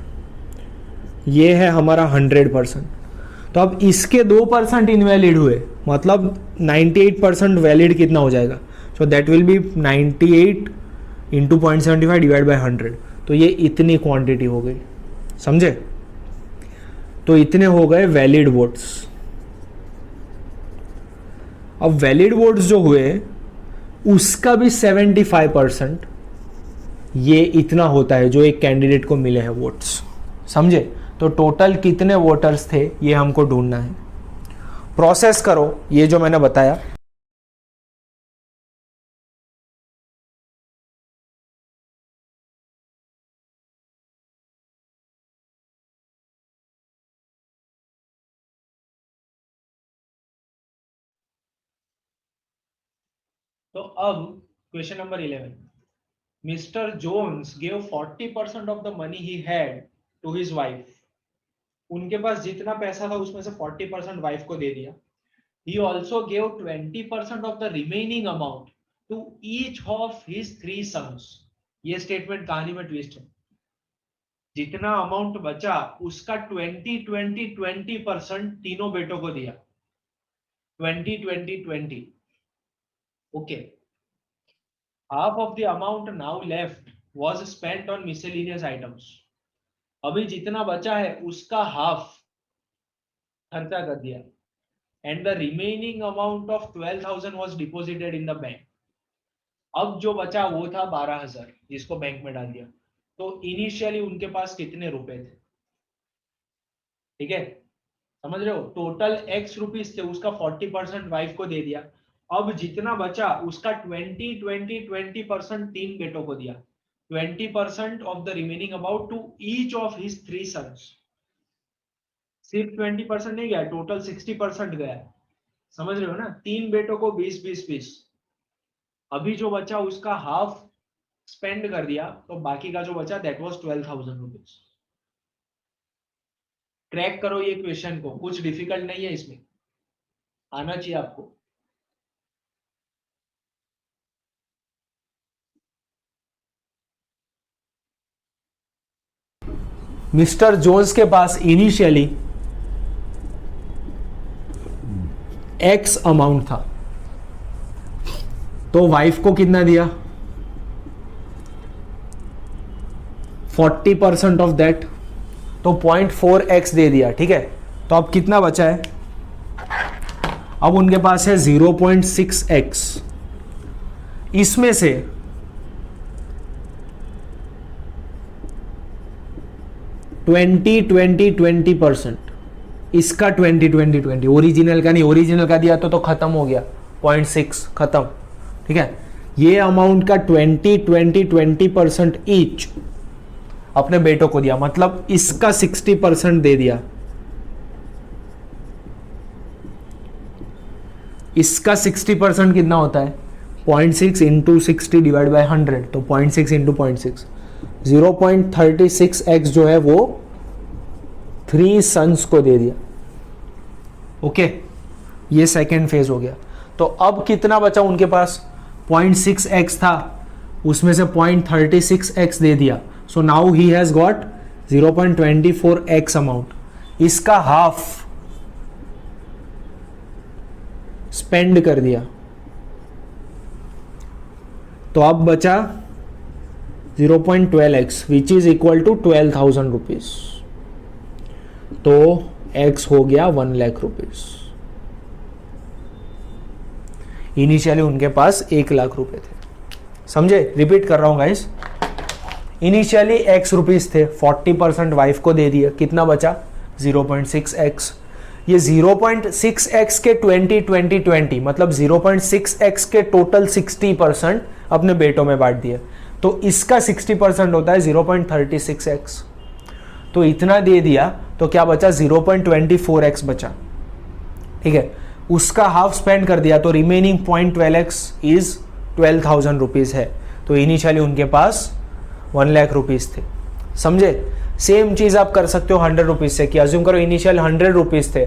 A: ये है हमारा 100%। तो अब इसके 2% इनवैलिड हुए, मतलब 98% वैलिड कितना हो जाएगा? So that will B 98 into 0.75 divide by 100, तो ये इतनी क्वांटिटी हो गई, समझे? तो इतने हो गए वैलिड वोट्स। अब वैलिड वोट्स जो हुए उसका भी 75% ये इतना होता है जो एक कैंडिडेट को मिले हैं वोट्स, समझे? तो टोटल कितने वोटर्स थे ये हमको ढूंढना है। प्रोसेस करो ये जो मैंने बताया।
B: तो अब question number 11, mister Jones gave 40% of the money he had to his wife. उनके पास जितना पैसा था उसमें से 40% वाइफ को दे दिया। He also gave 20% of the remaining amount to each of his 3 sons. ये स्टेटमेंट कहानी में ट्विस्ट है। जितना अमाउंट बचा उसका 20% तीनों बेटों को दिया, 20. Okay, half of the amount now left was spent on miscellaneous items. अभी जितना बचा है उसका हाफ खर्चा कर दिया, and the remaining amount of 12,000 was deposited in the bank. अब जो बचा वो था 12,000 जिसको बैंक में डाल दिया। तो इनिशियली उनके पास कितने रुपए थे? ठीक है, समझ रहे हो? टोटल x रुपीस थे, उसका 40% वाइफ को दे दिया। अब जितना बचा उसका 20% तीन बेटों को दिया, 20% of the remaining amount to each of his 3 sons. सिर्फ 20% नहीं गया, टोटल 60% गया, समझ रहे हो ना? तीन बेटों को 20-20-20। अभी जो बचा उसका हाफ स्पेंड कर दिया, तो बाकी का जो बचा दैट वाज 12,000 रुपीज। ट्रैक करो ये क्वेश्चन को, कुछ डिफिकल्ट नहीं है इसमें, आना चाहिए आपको।
A: मिस्टर जोन्स के पास इनिशियली एक्स अमाउंट था, तो वाइफ को कितना दिया? 40% ऑफ दैट, तो 0.4x दे दिया। ठीक है, तो अब कितना बचा है? अब उनके पास है 0.6x। इसमें से %20 इसका 20 ओरिजिनल का नहीं, ओरिजिनल का दिया तो खत्म हो गया, 0.6 खत्म। ठीक है, ये अमाउंट का 20% ईच अपने बेटों को दिया, मतलब इसका 60% दे दिया, इसका 60% कितना होता है? 0.6 इंटू 60 डिवाइड बाई 100, तो 0.6 इंटू 0.6, 0.36x जो है वो 3 सन्स को दे दिया। ओके, ये सेकेंड फेज हो गया। तो अब कितना बचा उनके पास? 0.6x था, उसमें से 0.36x दे दिया, so now he has got 0.24x amount. इसका हाफ स्पेंड कर दिया, तो अब बचा 0.12x which is equal to 12,000 rupees, तो x हो गया 1 लाख रुपीज। इनिशियली उनके पास 1 लाख रुपए थे, समझे? रिपीट कर रहा हूं गाइस, इनिशियली x रुपीज थे, 40% वाइफ को दे दिया, कितना बचा? 0.6x। ये 0.6x के 20 मतलब 0.6x के टोटल 60% अपने बेटों में बांट दिए, तो इसका 60% होता है 0.36x। तो इतना दे दिया, तो क्या बचा? 0.24x बचा। ठीक है, उसका हाफ स्पेंड कर दिया, तो रिमेनिंग 0.12x इज 12,000 रुपीज है। तो इनिशियली उनके पास 1 लाख रुपीज थे, समझे? सेम चीज आप कर सकते हो 100 रुपीज से, कि अज्यूम करो इनिशियल 100 रुपीज थे,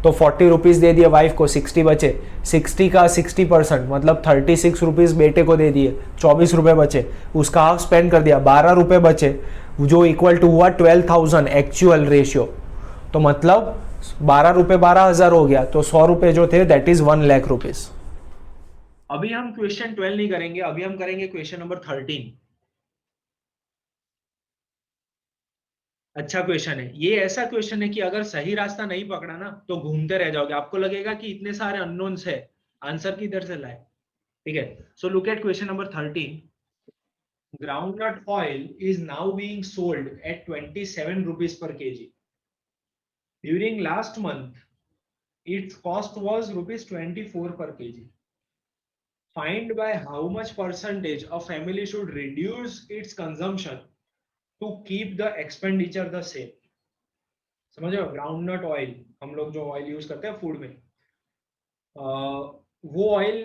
A: तो 40 रुपीज दे दिए वाइफ को, 60 बचे, 60 का 60% मतलब 36 रुपीज बेटे को दे दिए, 24 रुपए बचे, उसका हाफ स्पेंड कर दिया, 12 रुपए बचे, जो इक्वल टू हुआ 12,000 एक्चुअल रेशियो, तो मतलब 12 रुपए 12,000 हो गया, तो 100 रुपए जो थे दैट इज 1 लाख रुपीज।
B: अभी हम क्वेश्चन 12 नहीं करेंगे, अभी हम करेंगे क्वेश्चन नंबर 13। अच्छा क्वेश्चन है ये, ऐसा क्वेश्चन है कि अगर सही रास्ता नहीं पकड़ा ना तो घूमते रह जाओगे, आपको लगेगा कि इतने सारे अननोन्स है, आंसर किधर से लाए। ठीक है, so look at question number 13। Groundnut oil is now being sold at 27 rupees per kg. During last month, its cost was ₹24 per kg. Find by how much percentage a family should reduce its consumption to keep the expenditure the same. समझ रहे हो? Groundnut oil, हम लोग जो oil use करते हैं food में, वो oil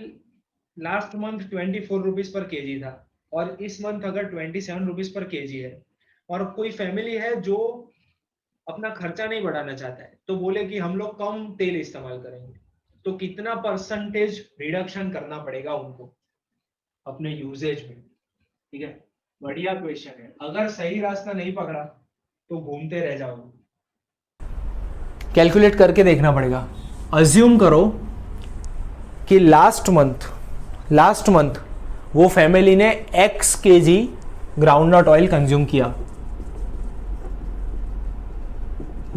B: last month 24 rupees per KG था, और इस मंथ अगर 27 रुपीज पर केजी है, और कोई फैमिली है जो अपना खर्चा नहीं बढ़ाना चाहता है, तो बोले कि हम लोग कम तेल इस्तेमाल करेंगे, तो कितना परसेंटेज रिडक्शन करना पड़ेगा उनको अपने यूजेज में। ठीक है, बढ़िया क्वेश्चन है, अगर सही रास्ता नहीं पकड़ा तो घूमते रह जाओगे।
A: कैलकुलेट करके देखना पड़ेगा। अज्यूम करो कि लास्ट मंथ वो फैमिली ने x kg groundnut oil consume किया,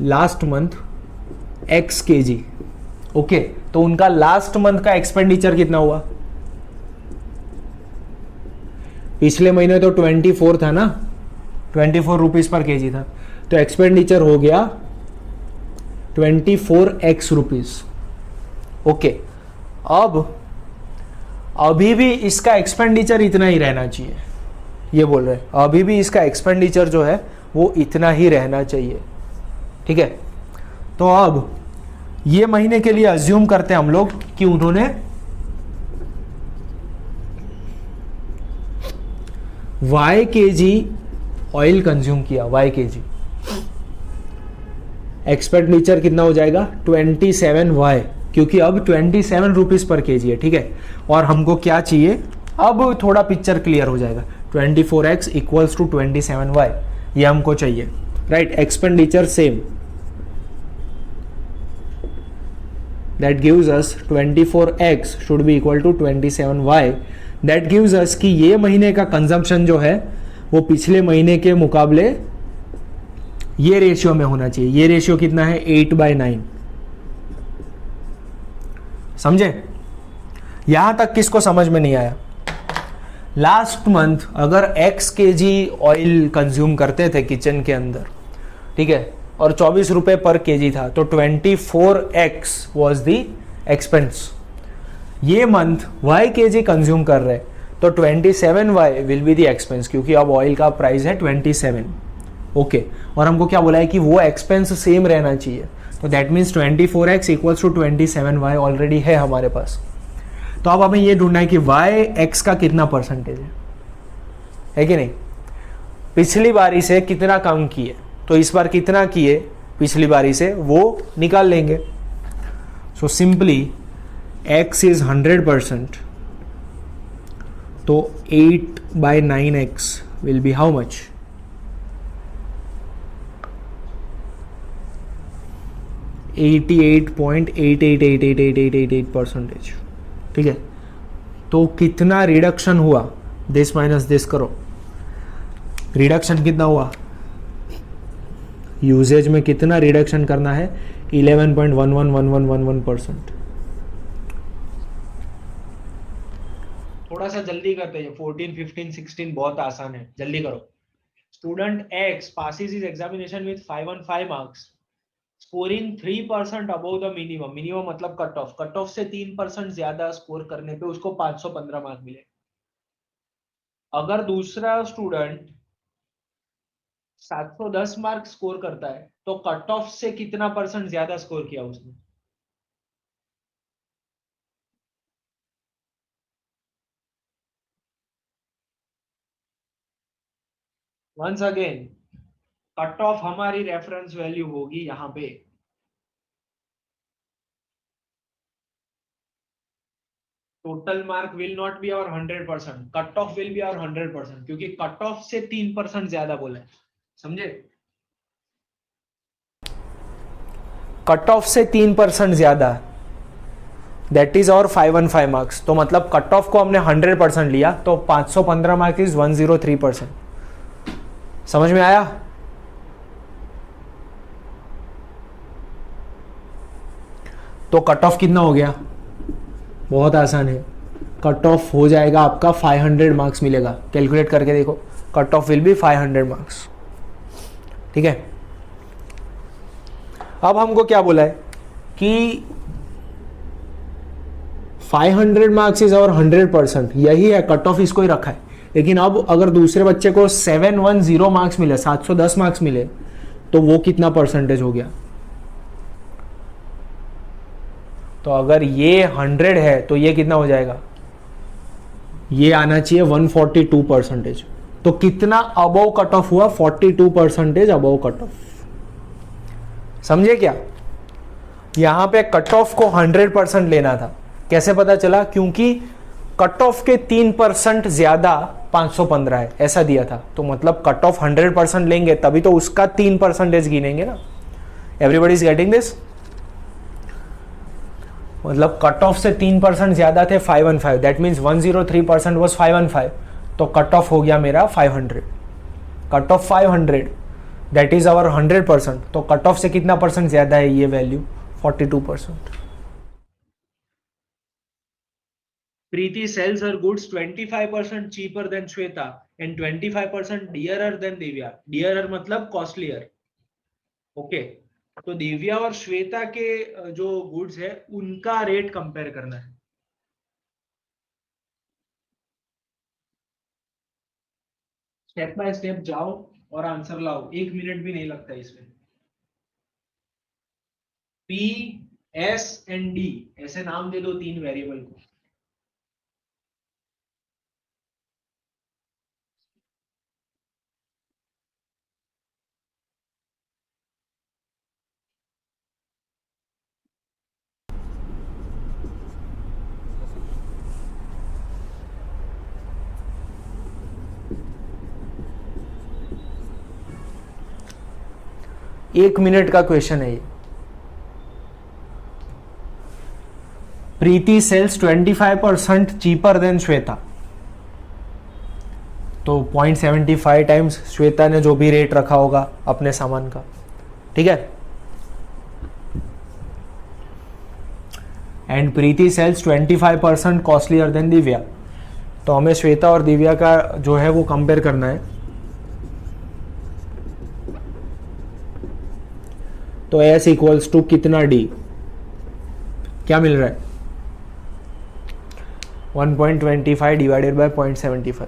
A: last month x kg। Okay, तो उनका लास्ट मंथ का एक्सपेंडिचर कितना हुआ? पिछले महीने तो 24 था ना, 24 रुपीज पर केजी था, तो एक्सपेंडिचर हो गया 24x रुपीज। ओके, अब अभी भी इसका एक्सपेंडिचर इतना ही रहना चाहिए, ये बोल रहे हैं अभी भी इसका एक्सपेंडिचर जो है वो इतना ही रहना चाहिए। ठीक है, तो अब ये महीने के लिए अज्यूम करते हैं हम लोग कि उन्होंने y kg ऑयल कंज्यूम किया, y kg, एक्सपेंडिचर कितना हो जाएगा 27y, क्योंकि अब 27 रुपीज पर केजी है, ठीक है। और हमको क्या चाहिए, अब थोड़ा पिक्चर क्लियर हो जाएगा, 24x इक्वल्स टू 27y, ये हमको चाहिए, right. Expenditure same, that gives us 24x should be equal to 27y, that gives us कि ये महीने का कंजम्पशन जो है वो पिछले महीने के मुकाबले ये रेशियो में होना चाहिए। ये रेशियो कितना है 8/9, समझे? यहां तक किसको समझ में नहीं आया? लास्ट मंथ अगर x kg ऑयल कंज्यूम करते थे किचन के अंदर, ठीक है, और 24 रुपए पर केजी था, तो 24x वॉज दी एक्सपेंस। ये मंथ y kg कंज्यूम कर रहे, तो 27y will be the expense, क्योंकि अब ऑयल का प्राइस है 27, ओके। और हमको क्या बोला है कि वो एक्सपेंस सेम रहना चाहिए, तो that means 24x equals to 27y already है हमारे पास। तो अब हमें ये ढूंढना है कि y x का कितना परसेंटेज है कि नहीं। पिछली बारी से कितना कम किए, तो इस बार कितना किए पिछली बारी से वो निकाल लेंगे। सो सिंपली x इज 100%, तो 8/9x will be how much, 88.88888888%, ठीक है। तो कितना रिडक्शन हुआ, दिस माइनस दिस करो, रिडक्शन कितना हुआ, यूजेज में कितना रिडक्शन करना है, 11.111111%।
B: थोड़ा सा जल्दी करते हैं, 14, 15, 16 बहुत आसान है, जल्दी करो। Student x passes his examination with 515 marks, scoring 3% above the minimum, minimum मतलब कट ऑफ, कट ऑफ से 3% ज्यादा स्कोर करने पे उसको 515 मार्क मिले। अगर दूसरा स्टूडेंट 710 मार्क स्कोर करता है, तो कट ऑफ से कितना परसेंट ज्यादा स्कोर किया उसने? वंस अगेन, कट ऑफ हमारी रेफरेंस वैल्यू होगी यहां पे, total mark will not be our 100%, cut off will be our 100%, क्योंकि कट ऑफ से 3% ज्यादा बोला है, समझे?
A: कट ऑफ से 3% ज्यादा, दैट इज और 515 मार्क्स। तो मतलब कट ऑफ को हमने 100% लिया, तो 515 मार्क्स इज 103%। समझ में आया? तो कट ऑफ कितना हो गया, बहुत आसान है, कट ऑफ हो जाएगा आपका 500 मार्क्स मिलेगा। कैलकुलेट करके देखो, cut off will B 500 marks, ठीक है। अब हमको क्या बोला है कि 500 मार्क्स इज और 100%, यही है कट ऑफ, इसको ही रखा है। लेकिन अब अगर दूसरे बच्चे को 710 मार्क्स मिले, 710 मार्क्स मिले, तो वो कितना परसेंटेज हो गया? तो अगर ये 100 है तो ये कितना हो जाएगा, ये आना चाहिए 142%। तो कितना अबव कट ऑफ हुआ, 42% अबव कट ऑफ। समझे क्या? यहां पे कट ऑफ को 100% लेना था। कैसे पता चला? क्योंकि कट ऑफ के 3% ज्यादा 515 है, ऐसा दिया था। तो मतलब कट ऑफ 100% लेंगे तभी तो उसका 3% गिनेंगे ना। Everybody is getting this? मतलब कट ऑफ से 3% ज्यादा थे 515, दैट मीन्स 103% वॉज 515, तो कट ऑफ हो गया मेरा 500। Cut off 500, that is our 100%, तो कट ऑफ से कितना परसेंट ज्यादा है ये value, 42%।
B: Preeti sells her goods 25% cheaper than Shweta and 25% dearer than Divya. Dearer मतलब costlier. ओके, तो दिव्या और श्वेता के जो गुड्स है उनका रेट कंपेयर करना है। स्टेप बाय स्टेप जाओ और आंसर लाओ, 1 मिनट भी नहीं लगता इसमें। पी, एस एंड डी ऐसे नाम दे दो 3 वेरिएबल को।
A: 1 मिनट का क्वेश्चन है ये। प्रीति सेल्स 25% चीपर देन श्वेता, तो 0.75 टाइम्स श्वेता ने जो भी रेट रखा होगा अपने सामान का, ठीक है। And Preeti sells 25% costlier than Divya, तो हमें श्वेता और दिव्या का जो है वो कंपेयर करना है। तो S इक्वल्स टू कितना D, क्या मिल रहा है 1.25 डिवाइडेड बाय 0.75।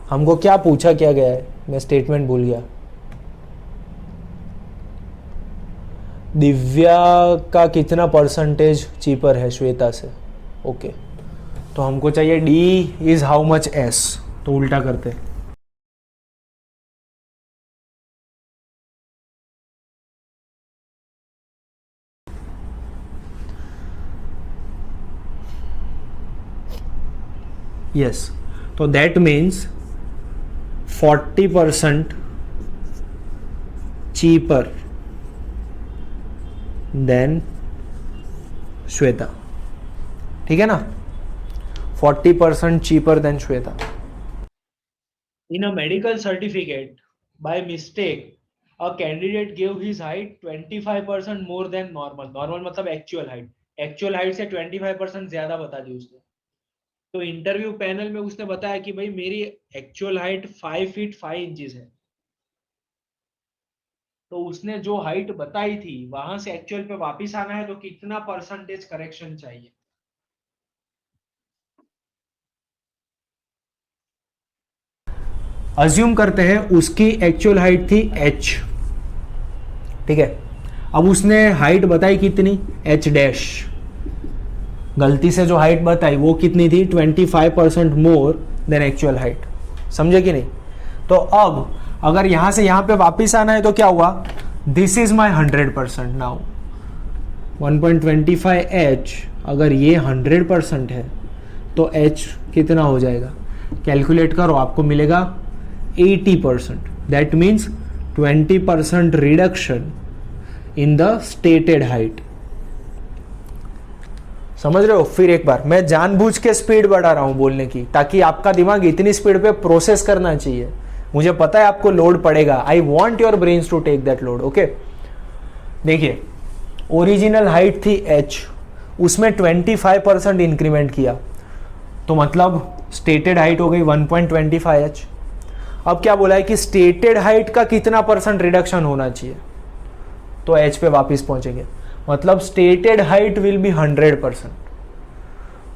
A: हमको क्या पूछा क्या गया है, मैं स्टेटमेंट भूल गया। दिव्या का कितना परसेंटेज चीपर है श्वेता से, ओके। तो हमको चाहिए D is how much S, तो उल्टा करते हैं। यस, तो that means 40% cheaper than Shweta, ठीक है ना, 40% cheaper than Shweta.
B: In a medical certificate, by mistake, a candidate gave his height 25% more than normal. Normal मतलब actual height. Actual height से 25% ज्यादा बता दी उसने। तो इंटरव्यू पैनल में उसने बताया कि भाई मेरी एक्चुअल हाइट 5 फीट 5 इंचेस है। तो उसने जो हाइट बताई थी वहां से एक्चुअल पे वापस आना है, तो कितना परसेंटेज करेक्शन चाहिए।
A: अज्यूम करते हैं उसकी एक्चुअल हाइट थी h, ठीक है। अब उसने हाइट बताई कितनी h डैश, गलती से जो हाइट बताई वो कितनी थी 25% मोर देन एक्चुअल हाइट, समझे कि नहीं। तो अब अगर यहां से यहां पे वापस आना है तो क्या हुआ, this is my 100%। Now 1.25 h, अगर ये 100% है तो h कितना हो जाएगा, कैलकुलेट करो, आपको मिलेगा 80%। That means 20% reduction in the stated height. समझ रहे हो। फिर एक बार मैं जानबूझ के स्पीड बढ़ा रहा हूं बोलने की, ताकि आपका दिमाग इतनी स्पीड पे प्रोसेस करना चाहिए। मुझे पता है आपको लोड पड़ेगा, I want your brains to take that load, okay. देखिए ओरिजिनल हाइट थी h, उसमें 25% इंक्रीमेंट किया, तो मतलब स्टेटेड हाइट हो गई 1.25h। अब क्या बोला है कि स्टेटेड हाइट का कितना परसेंट रिडक्शन होना चाहिए, तो h पे वापस पहुंचेंगे, मतलब स्टेटेड हाइट विल बी 100%।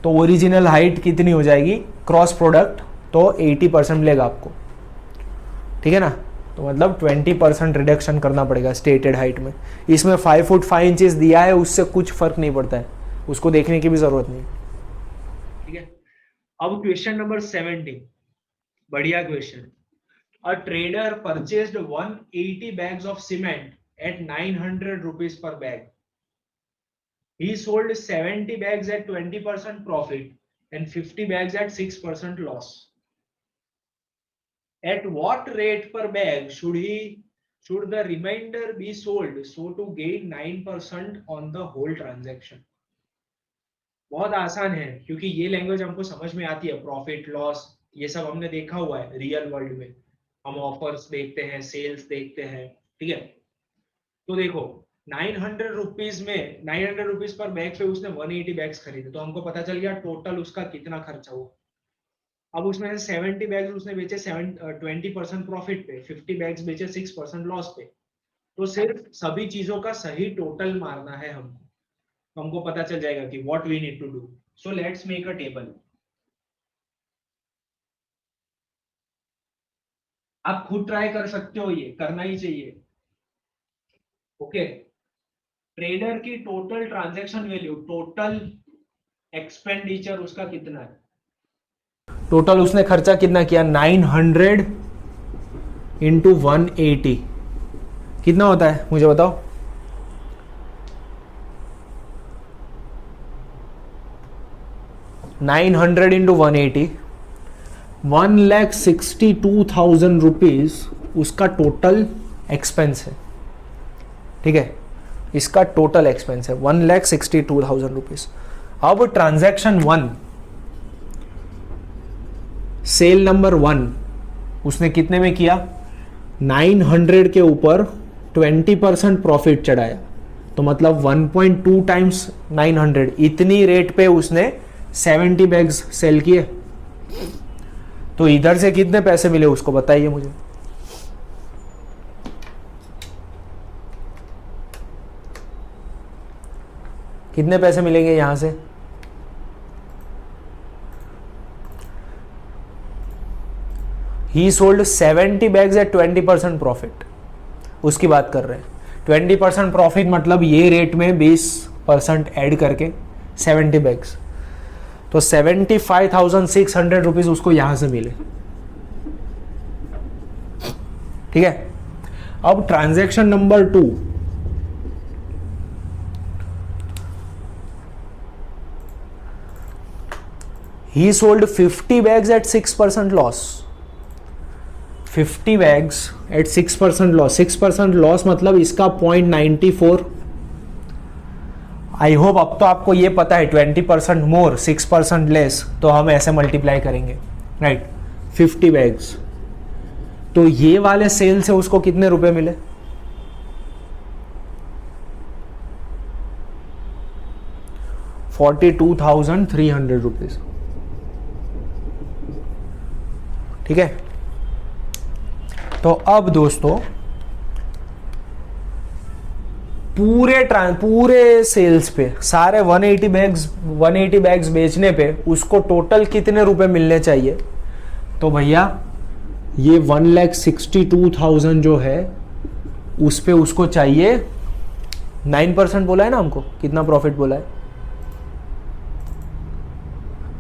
A: तो ओरिजिनल हाइट कितनी हो जाएगी, क्रॉस प्रोडक्ट तो 80% मिलेगा आपको, ठीक है ना। तो मतलब 20% रिडक्शन करना पड़ेगा स्टेटेड हाइट में। इसमें 5 फुट 5 इंचेस दिया है, उससे कुछ फर्क नहीं पड़ता है, उसको देखने की भी जरूरत नहीं,
B: ठीक है। अब क्वेश्चन नंबर 17, बढ़िया question. A trader purchased 180 bags of cement at 900 rupees per bag. He sold 70 bags at 20% profit and 50 bags at 6% loss. At what rate per bag should the remainder be sold so to gain 9% on the whole transaction? बहुत आसान है, क्योंकि ये language हमको समझ में आती है। प्रॉफिट लॉस ये सब हमने देखा हुआ है रियल वर्ल्ड में, हम ऑफर्स देखते हैं, सेल्स देखते हैं, ठीक है। तो देखो 900 रुपीज में 900 रुपीज पर बैग पे उसने 180 बैग्स खरीदे, तो हमको पता चल गया टोटल उसका कितना खर्चा हुआ। अब उसमें से 70 बैग्स उसने बेचे 20% प्रॉफिट पे, 50 बैग्स बेचे 6% लॉस पे। तो सिर्फ सभी चीजों का सही टोटल मारना है हमको, तो हमको पता चल जाएगा कि what we need to do. So let's make a table. आप खुद ट्राई कर सकते हो, ये करना ही चाहिए, ओके। ट्रेडर की total transaction value, total expenditure उसका कितना है,
A: टोटल उसने खर्चा कितना किया 900 इंटू 180 कितना होता है मुझे बताओ। 900 इंटू 180 1,62,000 रुपीज उसका टोटल एक्सपेंस है, ठीक है, इसका टोटल एक्सपेंस है 1,62,000 रुपीज। अब ट्रांजैक्शन 1, सेल नंबर 1 उसने कितने में किया, 900 के ऊपर 20% प्रॉफिट चढ़ाया, तो मतलब 1.2 टाइम्स 900, इतनी रेट पे उसने 70 बैग्स सेल किए। तो इधर से कितने पैसे मिले उसको बताइए मुझे। कितने पैसे मिलेंगे यहां से, he sold 70 bags at 20% profit, उसकी बात कर रहे हैं। 20% प्रॉफिट मतलब ये रेट में 20% ऐड करके 70 बैग्स, तो 75,600 रुपीज उसको यहां से मिले, ठीक है। अब transaction number 2, he sold 50 bags at 6% loss, 50 bags at 6% loss, 6% loss मतलब इसका 0.94। आई होप अब तो आपको ये पता है 20% मोर 6% लेस, तो हम ऐसे मल्टीप्लाई करेंगे, राइट। 50 बैग्स, तो ये वाले सेल से उसको कितने रुपए मिले, ₹42,300, ठीक है। तो अब दोस्तों पूरे सेल्स पे सारे 180 बैग्स बेचने पे उसको टोटल कितने रुपए मिलने चाहिए, तो भैया ये 1,62,000 जो है उस पे उसको चाहिए 9% बोला है ना हमको, कितना प्रॉफिट बोला है,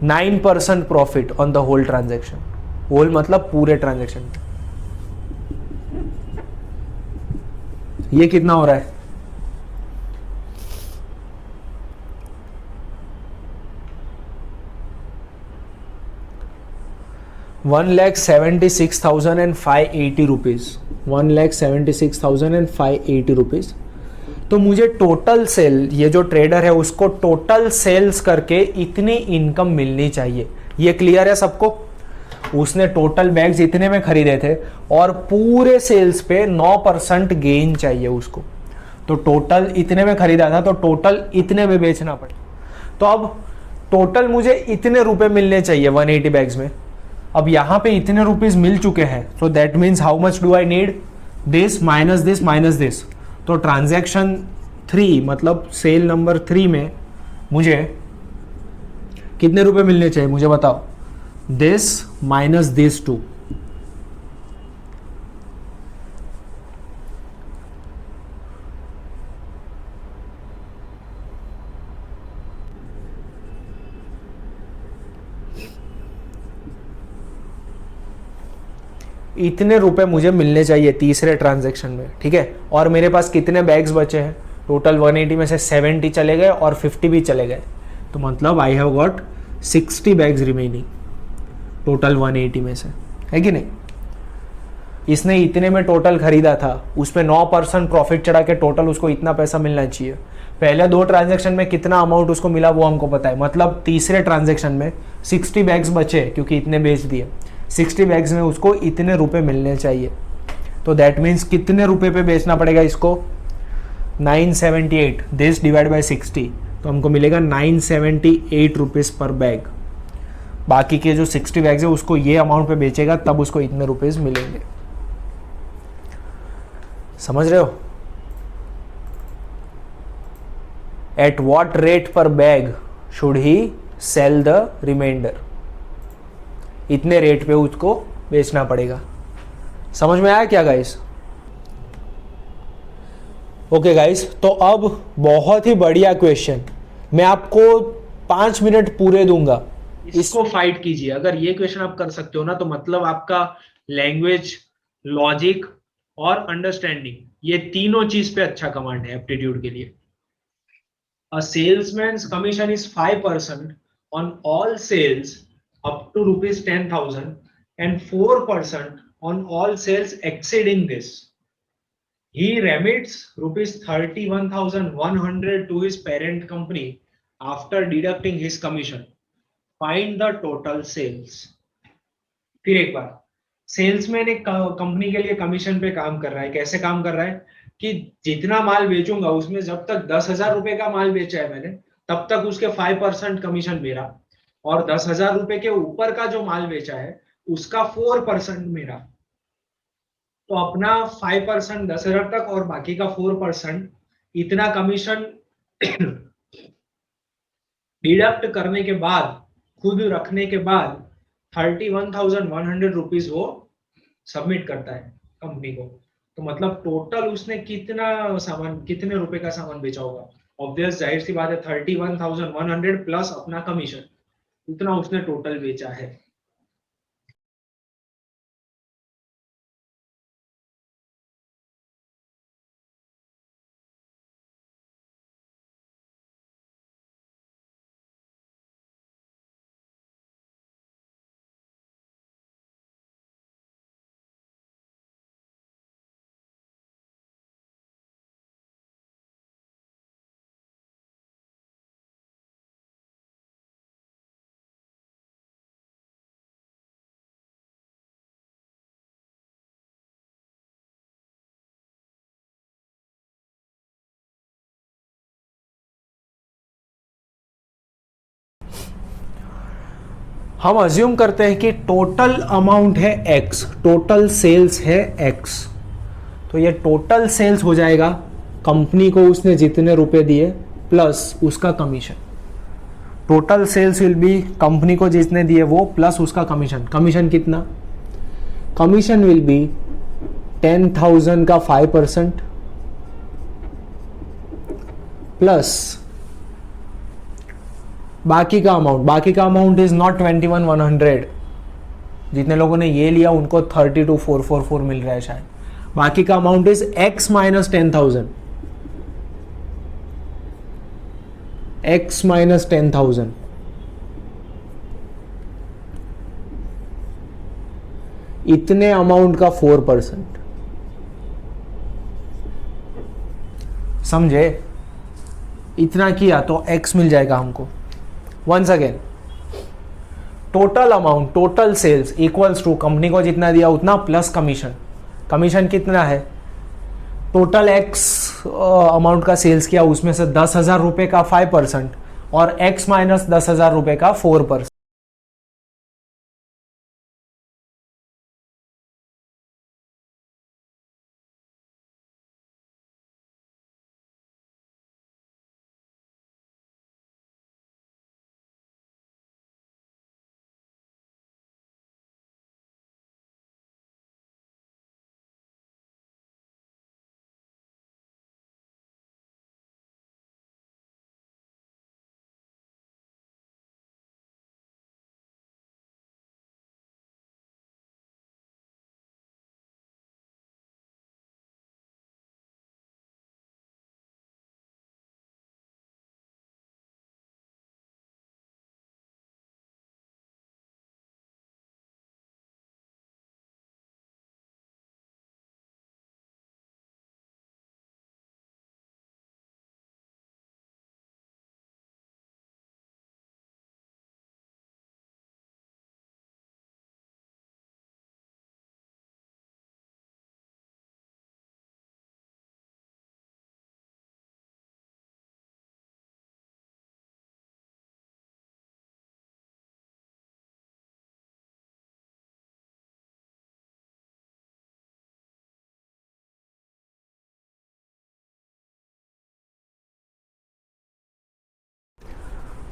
A: 9% profit on the whole transaction, whole मतलब पूरे ट्रांजैक्शन पे। ये कितना हो रहा है, ₹1,76,580, 1,76,580 रुपीज। तो मुझे टोटल सेल, ये जो ट्रेडर है उसको टोटल सेल्स करके इतनी इनकम मिलनी चाहिए। ये क्लियर है सबको, उसने टोटल बैग्स इतने में खरीदे थे और पूरे सेल्स पे 9% गेन चाहिए उसको, तो टोटल इतने में खरीदा था तो टोटल इतने में बेचना पड़े। तो अब टोटल मुझे इतने रुपए मिलने चाहिए 180 बैग्स में। अब यहां पे इतने रुपीज मिल चुके हैं, so that means how much do I need, this minus this minus this. तो ट्रांजैक्शन 3 मतलब सेल नंबर 3 में मुझे कितने रुपए मिलने चाहिए मुझे बताओ, दिस माइनस दिस 2, इतने रुपए मुझे मिलने चाहिए तीसरे ट्रांजैक्शन में, ठीक है। और मेरे पास कितने बैग्स बचे हैं, टोटल 180 में से 70 चले गए और 50 भी चले गए, तो मतलब I have got 60 bags remaining total 180 में से, है कि नहीं। इसने इतने में टोटल खरीदा था, उसमें 9% प्रॉफिट चढ़ा के टोटल उसको इतना पैसा मिलना चाहिए। पहले 2 ट्रांजैक्शन में कितना अमाउंट उसको मिला वो हमको पता है, मतलब तीसरे ट्रांजैक्शन में 60 बैग्स बचे क्योंकि इतने बेच दिए, 60 बैग्स में उसको इतने रुपए मिलने चाहिए। तो दैट मीन्स कितने रुपए पे बेचना पड़ेगा इसको, 978, दिस डिवाइड बाय 60, तो हमको मिलेगा 978 रुपीज पर बैग। बाकी के जो 60 बैग्स है उसको ये अमाउंट पे बेचेगा तब उसको इतने रुपीज मिलेंगे, समझ रहे हो। एट वॉट रेट पर bag should he sell the remainder, इतने रेट पे उसको बेचना पड़ेगा। समझ में आया क्या गाइस? ओके गाइस, तो अब बहुत ही बढ़िया क्वेश्चन, मैं आपको 5 मिनट पूरे दूंगा,
B: इसको फाइट कीजिए। अगर ये क्वेश्चन आप कर सकते हो ना, तो मतलब आपका लैंग्वेज, लॉजिक और अंडरस्टैंडिंग, ये तीनों चीज पे अच्छा कमांड है एप्टीट्यूड के लिए। A salesman's commission is 5% on all sales up to rupees 10,000 and 4% on all sales exceeding this. He remits rupees 31,100 to his parent company after deducting his commission. Find the total sales. फिर एक बार, salesman एक company के लिए commission पे काम कर रहा है. कैसे काम कर रहा है कि जितना माल बेचूंगा उसमें जब तक 10,000 रुपए का माल बेचा है मैंने, तब तक उसके 5% कमीशन मेरा, और 10,000 रुपए के ऊपर का जो माल बेचा है उसका 4% मेरा. तो अपना 5% 10,000 तक और बाकी का 4% इतना कमीशन डिडक्ट करने के बाद, खुद रखने के बाद 31,100 रुपीज वो सबमिट करता है कंपनी को. तो मतलब टोटल उसने कितना सामान, कितने रुपए का सामान बेचा होगा. ऑब्वियस, जाहिर सी बात है, 31,100 प्लस अपना कमीशन, इतना उसने टोटल बेचा है.
A: हम अज्यूम करते हैं कि टोटल अमाउंट है x, टोटल सेल्स है x. तो ये टोटल सेल्स हो जाएगा कंपनी को उसने जितने रुपए दिए प्लस उसका commission. Total sales will be company को जितने दिए वो प्लस उसका कमीशन. कमीशन कितना? कमीशन विल बी 10,000 का 5% प्लस बाकी का अमाउंट. बाकी का अमाउंट इज नॉट 21,100. जितने लोगों ने ये लिया उनको 32,444 मिल रहा है शायद. बाकी का amount is x minus 10,000. x minus 10,000. इतने अमाउंट का 4%. समझे? इतना किया तो x मिल जाएगा हमको. Once again, total amount, total sales equals to company को जितना दिया उतना प्लस कमीशन. कमीशन कितना है? टोटल x अमाउंट का सेल्स किया उसमें से 10,000 रुपए का 5% और x माइनस 10,000 रुपए का 4%.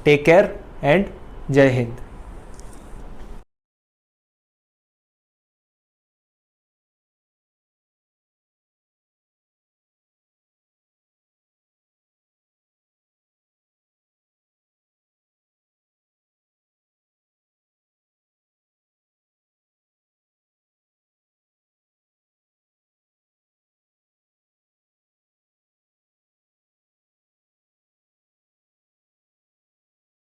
A: टेक केयर एंड जय हिंद.